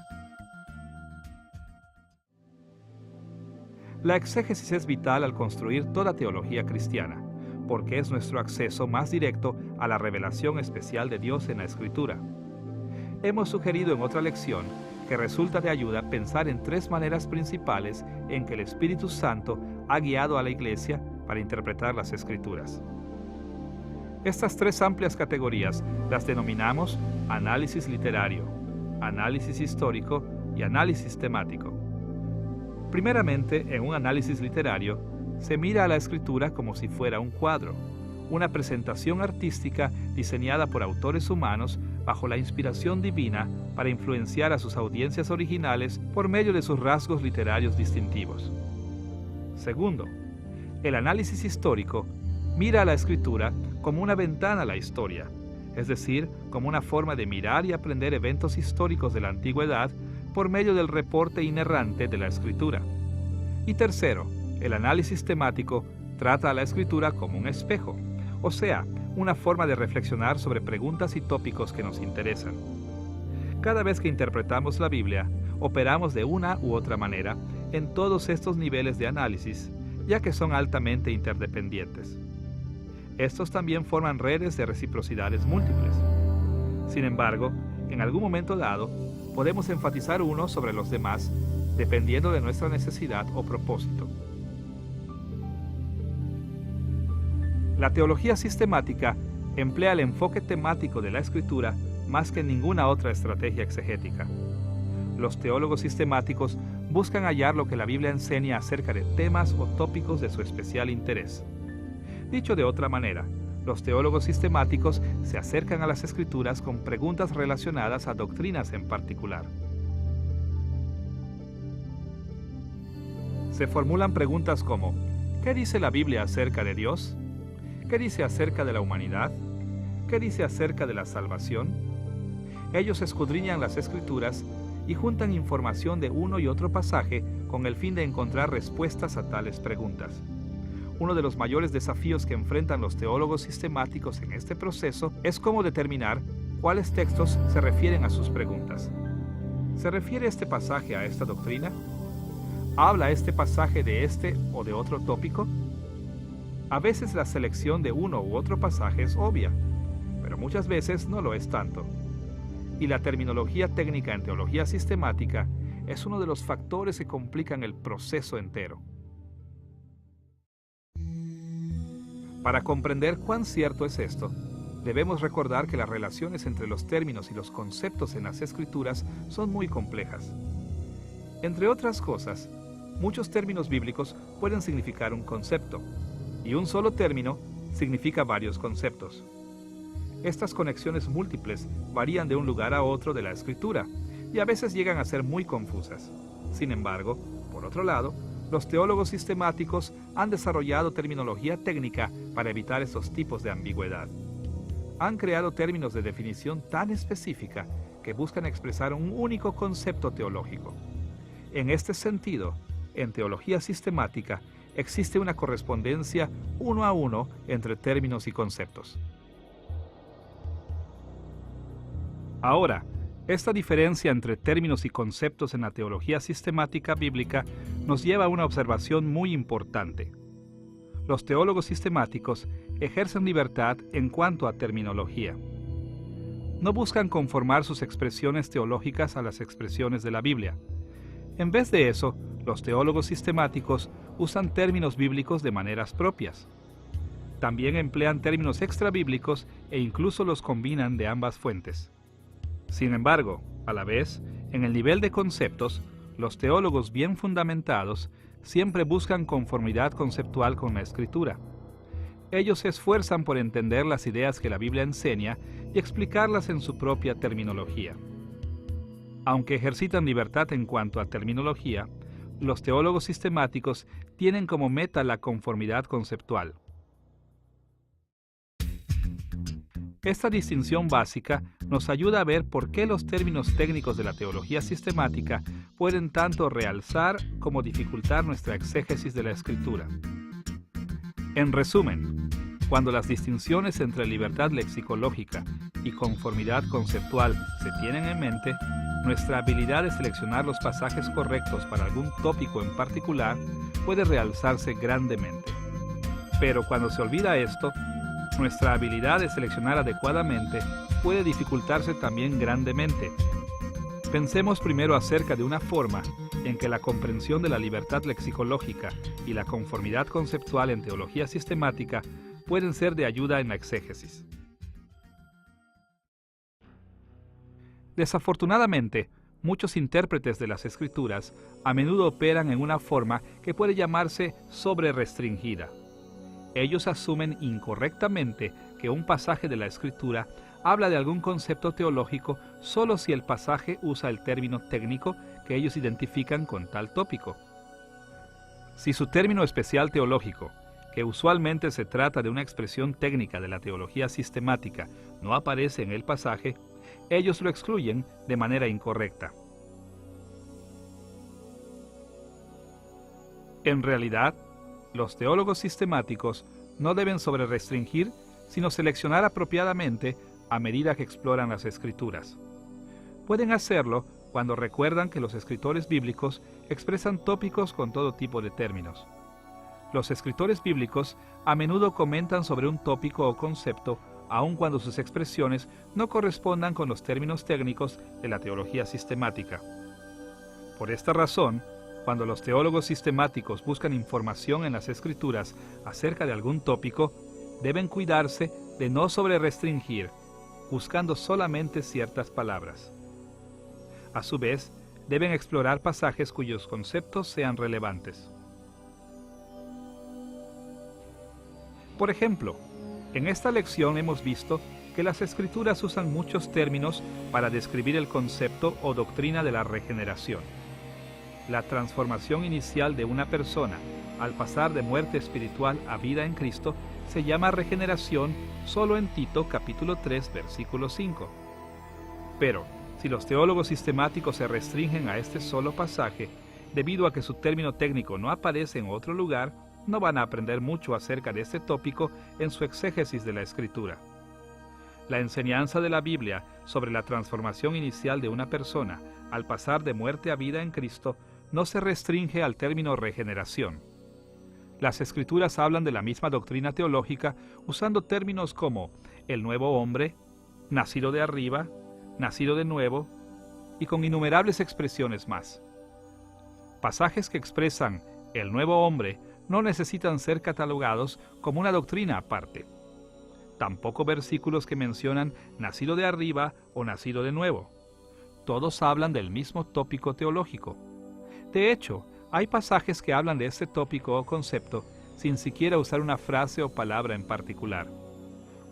La exégesis es vital al construir toda teología cristiana, porque es nuestro acceso más directo a la revelación especial de Dios en la Escritura. Hemos sugerido en otra lección que resulta de ayuda pensar en tres maneras principales en que el Espíritu Santo ha guiado a la Iglesia para interpretar las Escrituras. Estas tres amplias categorías las denominamos análisis literario, análisis histórico y análisis temático. Primeramente, en un análisis literario, se mira a la Escritura como si fuera un cuadro, una presentación artística diseñada por autores humanos bajo la inspiración divina para influenciar a sus audiencias originales por medio de sus rasgos literarios distintivos. Segundo, el análisis histórico mira a la Escritura como una ventana a la historia, es decir, como una forma de mirar y aprender eventos históricos de la antigüedad por medio del reporte inerrante de la Escritura. Y tercero, el análisis temático trata a la Escritura como un espejo, o sea, una forma de reflexionar sobre preguntas y tópicos que nos interesan. Cada vez que interpretamos la Biblia, operamos de una u otra manera en todos estos niveles de análisis, ya que son altamente interdependientes. Estos también forman redes de reciprocidades múltiples. Sin embargo, en algún momento dado, podemos enfatizar uno sobre los demás, dependiendo de nuestra necesidad o propósito. La teología sistemática emplea el enfoque temático de la Escritura más que ninguna otra estrategia exegética. Los teólogos sistemáticos buscan hallar lo que la Biblia enseña acerca de temas o tópicos de su especial interés. Dicho de otra manera, los teólogos sistemáticos se acercan a las Escrituras con preguntas relacionadas a doctrinas en particular. Se formulan preguntas como: ¿qué dice la Biblia acerca de Dios? ¿Qué dice acerca de la humanidad? ¿Qué dice acerca de la salvación? Ellos escudriñan las Escrituras y juntan información de uno y otro pasaje con el fin de encontrar respuestas a tales preguntas. Uno de los mayores desafíos que enfrentan los teólogos sistemáticos en este proceso es cómo determinar cuáles textos se refieren a sus preguntas. ¿Se refiere este pasaje a esta doctrina? ¿Habla este pasaje de este o de otro tópico? A veces la selección de uno u otro pasaje es obvia, pero muchas veces no lo es tanto. Y la terminología técnica en teología sistemática es uno de los factores que complican el proceso entero. Para comprender cuán cierto es esto, debemos recordar que las relaciones entre los términos y los conceptos en las Escrituras son muy complejas. Entre otras cosas, muchos términos bíblicos pueden significar un concepto, y un solo término significa varios conceptos. Estas conexiones múltiples varían de un lugar a otro de la Escritura, y a veces llegan a ser muy confusas. Sin embargo, por otro lado, los teólogos sistemáticos han desarrollado terminología técnica para evitar estos tipos de ambigüedad. Han creado términos de definición tan específica que buscan expresar un único concepto teológico. En este sentido, en teología sistemática, existe una correspondencia uno a uno entre términos y conceptos. Ahora, esta diferencia entre términos y conceptos en la teología sistemática bíblica nos lleva a una observación muy importante. Los teólogos sistemáticos ejercen libertad en cuanto a terminología. no buscan conformar sus expresiones teológicas a las expresiones de la Biblia. En vez de eso, los teólogos sistemáticos usan términos bíblicos de maneras propias. También emplean términos extrabíblicos e incluso los combinan de ambas fuentes. Sin embargo, a la vez, en el nivel de conceptos, los teólogos bien fundamentados siempre buscan conformidad conceptual con la Escritura. Ellos se esfuerzan por entender las ideas que la Biblia enseña y explicarlas en su propia terminología. Aunque ejercitan libertad en cuanto a terminología, los teólogos sistemáticos tienen como meta la conformidad conceptual. Esta distinción básica nos ayuda a ver por qué los términos técnicos de la teología sistemática pueden tanto realzar como dificultar nuestra exégesis de la Escritura. En resumen, cuando las distinciones entre libertad lexicológica y conformidad conceptual se tienen en mente, nuestra habilidad de seleccionar los pasajes correctos para algún tópico en particular puede realzarse grandemente. Pero cuando se olvida esto, nuestra habilidad de seleccionar adecuadamente puede dificultarse también grandemente. Pensemos primero acerca de una forma en que la comprensión de la libertad lexicológica y la conformidad conceptual en teología sistemática pueden ser de ayuda en la exégesis. Desafortunadamente, muchos intérpretes de las Escrituras a menudo operan en una forma que puede llamarse sobre-restringida. Ellos asumen incorrectamente que un pasaje de la Escritura habla de algún concepto teológico solo si el pasaje usa el término técnico que ellos identifican con tal tópico. Si su término especial teológico, que usualmente se trata de una expresión técnica de la teología sistemática, no aparece en el pasaje, ellos lo excluyen de manera incorrecta. En realidad, los teólogos sistemáticos no deben sobre-restringir, sino seleccionar apropiadamente a medida que exploran las Escrituras. Pueden hacerlo cuando recuerdan que los escritores bíblicos expresan tópicos con todo tipo de términos. Los escritores bíblicos a menudo comentan sobre un tópico o concepto, aun cuando sus expresiones no correspondan con los términos técnicos de la teología sistemática. Por esta razón, cuando los teólogos sistemáticos buscan información en las Escrituras acerca de algún tópico, deben cuidarse de no sobre-restringir, buscando solamente ciertas palabras. A su vez, deben explorar pasajes cuyos conceptos sean relevantes. Por ejemplo, en esta lección hemos visto que las Escrituras usan muchos términos para describir el concepto o doctrina de la regeneración. La transformación inicial de una persona al pasar de muerte espiritual a vida en Cristo se llama regeneración solo en Tito capítulo 3 versículo 5. Pero, si los teólogos sistemáticos se restringen a este solo pasaje, debido a que su término técnico no aparece en otro lugar, no van a aprender mucho acerca de este tópico en su exégesis de la Escritura. La enseñanza de la Biblia sobre la transformación inicial de una persona al pasar de muerte a vida en Cristo no se restringe al término regeneración. Las Escrituras hablan de la misma doctrina teológica usando términos como el nuevo hombre, nacido de arriba, nacido de nuevo, y con innumerables expresiones más. Pasajes que expresan el nuevo hombre no necesitan ser catalogados como una doctrina aparte. Tampoco versículos que mencionan nacido de arriba o nacido de nuevo. Todos hablan del mismo tópico teológico. De hecho, hay pasajes que hablan de este tópico o concepto sin siquiera usar una frase o palabra en particular.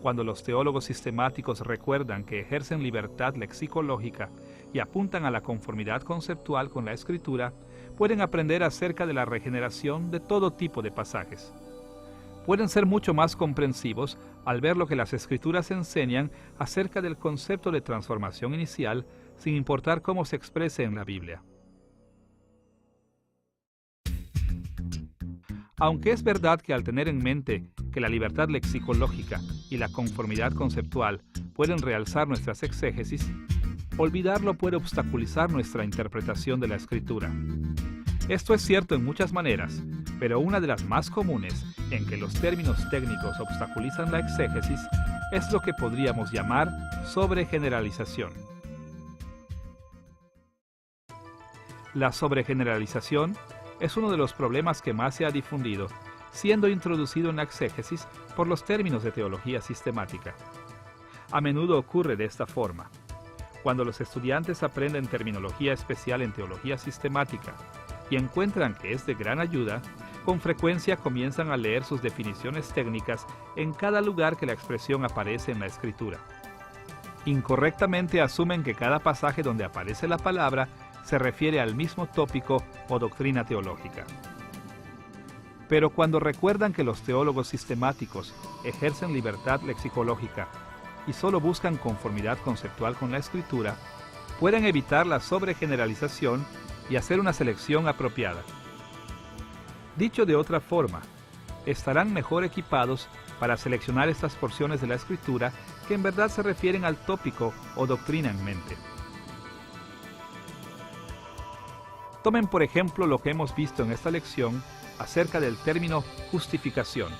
Cuando los teólogos sistemáticos recuerdan que ejercen libertad lexicológica y apuntan a la conformidad conceptual con la Escritura, pueden aprender acerca de la regeneración de todo tipo de pasajes. Pueden ser mucho más comprensivos al ver lo que las Escrituras enseñan acerca del concepto de transformación inicial, sin importar cómo se exprese en la Biblia. Aunque es verdad que al tener en mente que la libertad lexicológica y la conformidad conceptual pueden realzar nuestras exégesis, olvidarlo puede obstaculizar nuestra interpretación de la Escritura. Esto es cierto en muchas maneras, pero una de las más comunes en que los términos técnicos obstaculizan la exégesis es lo que podríamos llamar sobregeneralización. La sobregeneralización es uno de los problemas que más se ha difundido, siendo introducido en la exégesis por los términos de teología sistemática. A menudo ocurre de esta forma. Cuando los estudiantes aprenden terminología especial en teología sistemática y encuentran que es de gran ayuda, con frecuencia comienzan a leer sus definiciones técnicas en cada lugar que la expresión aparece en la Escritura. Incorrectamente asumen que cada pasaje donde aparece la palabra se refiere al mismo tópico o doctrina teológica. Pero cuando recuerdan que los teólogos sistemáticos ejercen libertad lexicológica y solo buscan conformidad conceptual con la Escritura, pueden evitar la sobregeneralización y hacer una selección apropiada. Dicho de otra forma, estarán mejor equipados para seleccionar estas porciones de la Escritura que en verdad se refieren al tópico o doctrina en mente. Tomen por ejemplo lo que hemos visto en esta lección acerca del término justificación,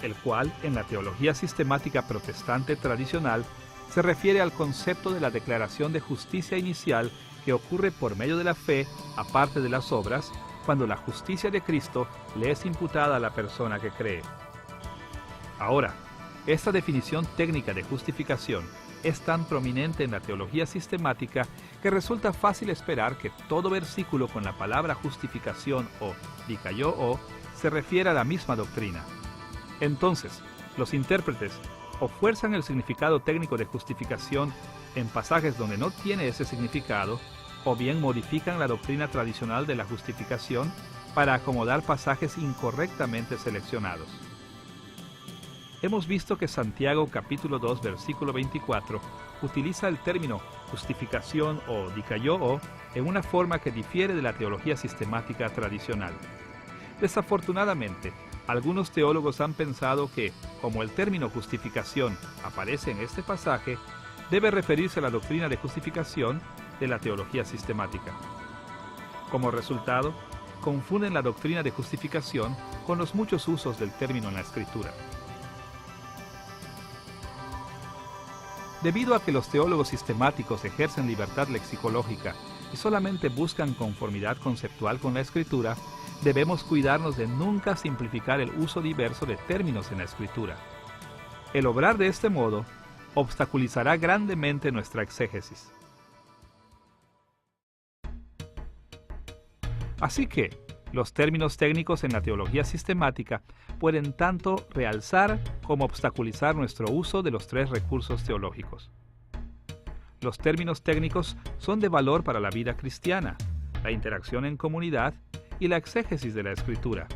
el cual en la teología sistemática protestante tradicional se refiere al concepto de la declaración de justicia inicial que ocurre por medio de la fe, aparte de las obras, cuando la justicia de Cristo le es imputada a la persona que cree. Ahora, esta definición técnica de justificación es tan prominente en la teología sistemática que resulta fácil esperar que todo versículo con la palabra justificación o dikaiō se refiere a la misma doctrina. Entonces, los intérpretes o fuerzan el significado técnico de justificación en pasajes donde no tiene ese significado, o bien modifican la doctrina tradicional de la justificación para acomodar pasajes incorrectamente seleccionados. Hemos visto que Santiago capítulo 2 versículo 24 utiliza el término justificación o dikaiō en una forma que difiere de la teología sistemática tradicional. Desafortunadamente, algunos teólogos han pensado que, como el término justificación aparece en este pasaje, debe referirse a la doctrina de justificación de la teología sistemática. Como resultado, confunden la doctrina de justificación con los muchos usos del término en la Escritura. Debido a que los teólogos sistemáticos ejercen libertad lexicológica y solamente buscan conformidad conceptual con la Escritura, debemos cuidarnos de nunca simplificar el uso diverso de términos en la Escritura. El obrar de este modo obstaculizará grandemente nuestra exégesis. Así que, los términos técnicos en la teología sistemática pueden tanto realzar como obstaculizar nuestro uso de los tres recursos teológicos. Los términos técnicos son de valor para la vida cristiana, la interacción en comunidad y la exégesis de la Escritura,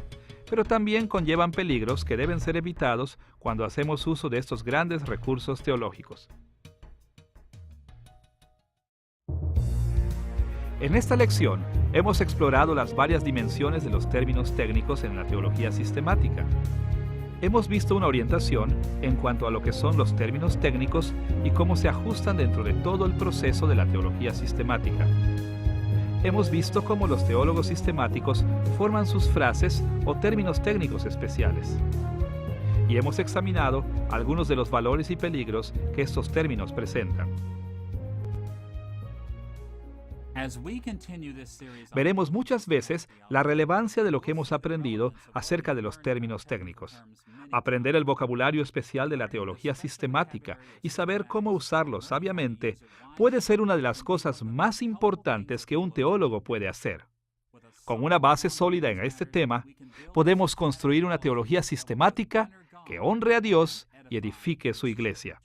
pero también conllevan peligros que deben ser evitados cuando hacemos uso de estos grandes recursos teológicos. En esta lección, hemos explorado las varias dimensiones de los términos técnicos en la teología sistemática. Hemos visto una orientación en cuanto a lo que son los términos técnicos y cómo se ajustan dentro de todo el proceso de la teología sistemática. Hemos visto cómo los teólogos sistemáticos forman sus frases o términos técnicos especiales. Y hemos examinado algunos de los valores y peligros que estos términos presentan. Veremos muchas veces la relevancia de lo que hemos aprendido acerca de los términos técnicos. Aprender el vocabulario especial de la teología sistemática y saber cómo usarlo sabiamente puede ser una de las cosas más importantes que un teólogo puede hacer. Con una base sólida en este tema, podemos construir una teología sistemática que honre a Dios y edifique su iglesia.